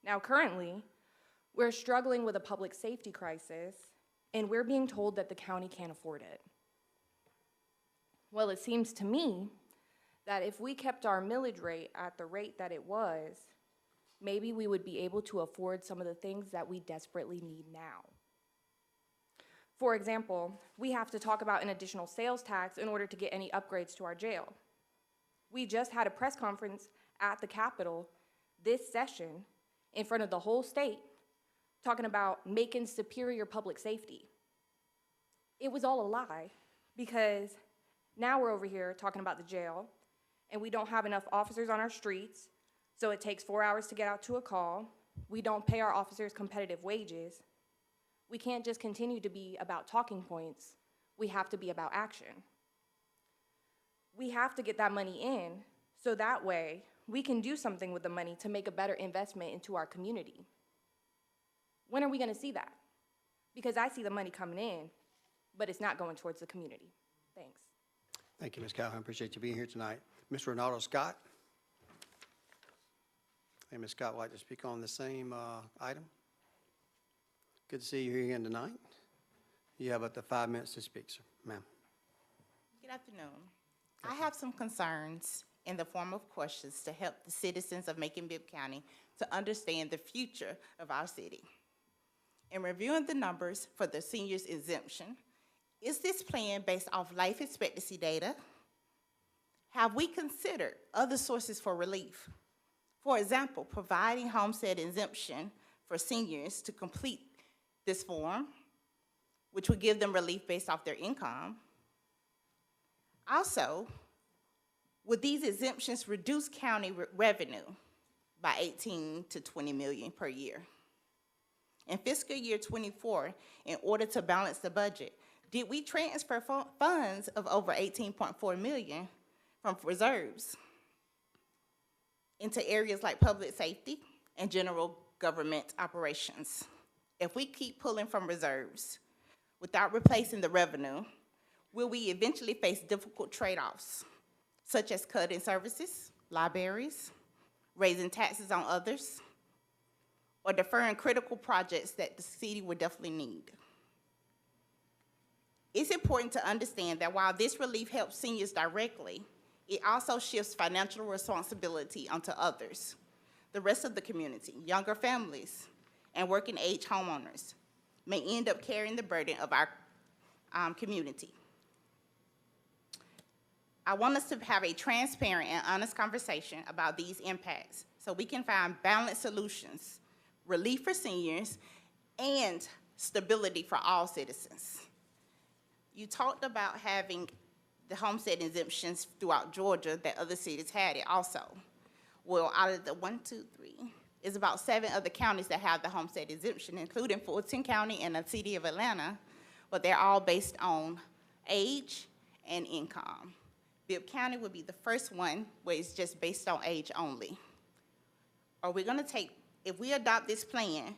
Now, currently, we're struggling with a public safety crisis, and we're being told that the county can't afford it. Well, it seems to me that if we kept our millage rate at the rate that it was, maybe we would be able to afford some of the things that we desperately need now. For example, we have to talk about an additional sales tax in order to get any upgrades to our jail. We just had a press conference at the Capitol this session in front of the whole state talking about Macon's superior public safety. It was all a lie because now we're over here talking about the jail and we don't have enough officers on our streets, so it takes 4 hours to get out to a call. We don't pay our officers competitive wages. We can't just continue to be about talking points. We have to be about action. We have to get that money in so that way we can do something with the money to make a better investment into our community. When are we going to see that? Because I see the money coming in, but it's not going towards the community. Thanks. Thank you, Ms. Callahan. Appreciate you being here tonight. Mr. Ronaldo Scott. Hey, Ms. Scott would like to speak on the same item. Good to see you here again tonight. You have up to 5 minutes to speak, sir. Ma'am. Good afternoon. I have some concerns in the form of questions to help the citizens of Macon-Bibb County to understand the future of our city. In reviewing the numbers for the seniors exemption, is this plan based off life expectancy data? Have we considered other sources for relief? For example, providing homestead exemption for seniors to complete this form. which would give them relief based off their income? Also, would these exemptions reduce county revenue by 18 to 20 million per year? In fiscal year 24, in order to balance the budget, did we transfer funds of over 18.4 million from reserves into areas like public safety and general government operations? If we keep pulling from reserves without replacing the revenue, will we eventually face difficult trade-offs, such as cutting services, libraries, raising taxes on others, or deferring critical projects that the city would definitely need? It's important to understand that while this relief helps seniors directly, it also shifts financial responsibility onto others, the rest of the community, younger families, and working age homeowners may end up carrying the burden of our community. I want us to have a transparent and honest conversation about these impacts so we can find balanced solutions, relief for seniors, and stability for all citizens. You talked about having the homestead exemptions throughout Georgia, that other cities had it also. Well, out of the 1, 2, 3, it's about 7 other counties that have the homestead exemption, including Fulton County and the city of Atlanta, but they're all based on age and income. Bibb County would be the first one where it's just based on age only. Are we gonna take, if we adopt this plan,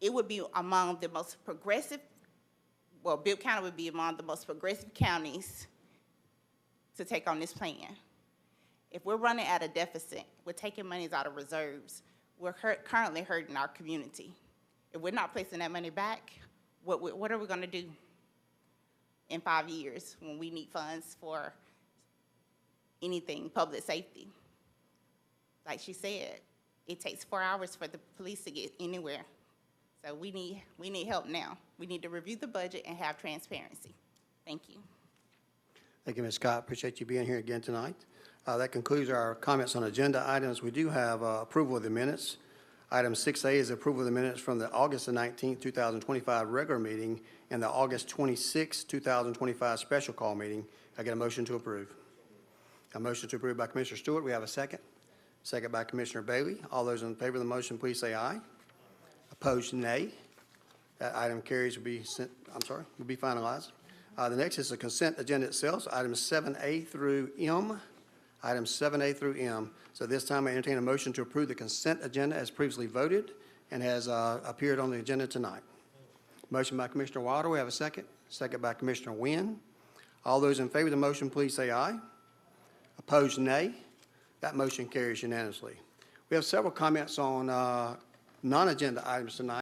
it would be among the most progressive, well, Bibb County would be among the most progressive counties to take on this plan. If we're running at a deficit, we're taking monies out of reserves, we're currently hurting our community. If we're not placing that money back, what are we gonna do in 5 years when we need funds for anything, public safety? Like she said, it takes 4 hours for the police to get anywhere. So we need help now. We need to review the budget and have transparency. Thank you. Thank you, Ms. Scott. Appreciate you being here again tonight. That concludes our comments on agenda items. We do have approval of the minutes. Item 6A is approval of the minutes from the August the 19th, 2025 regular meeting and the August 26th, 2025 special call meeting. I get a motion to approve. A motion to approve by Commissioner Stewart. We have a second. Second by Commissioner Bailey. All those in favor of the motion, please say aye. Opposed, nay. That item carries will be finalized. The next is the consent agenda itself, so items 7A through M. Items 7A through M. So this time I entertain a motion to approve the consent agenda as previously voted and has appeared on the agenda tonight. Motion by Commissioner Wilder. We have a second. Second by Commissioner Wynn. All those in favor of the motion, please say aye. Opposed, nay. That motion carries unanimously. We have several comments on non-agenda items tonight.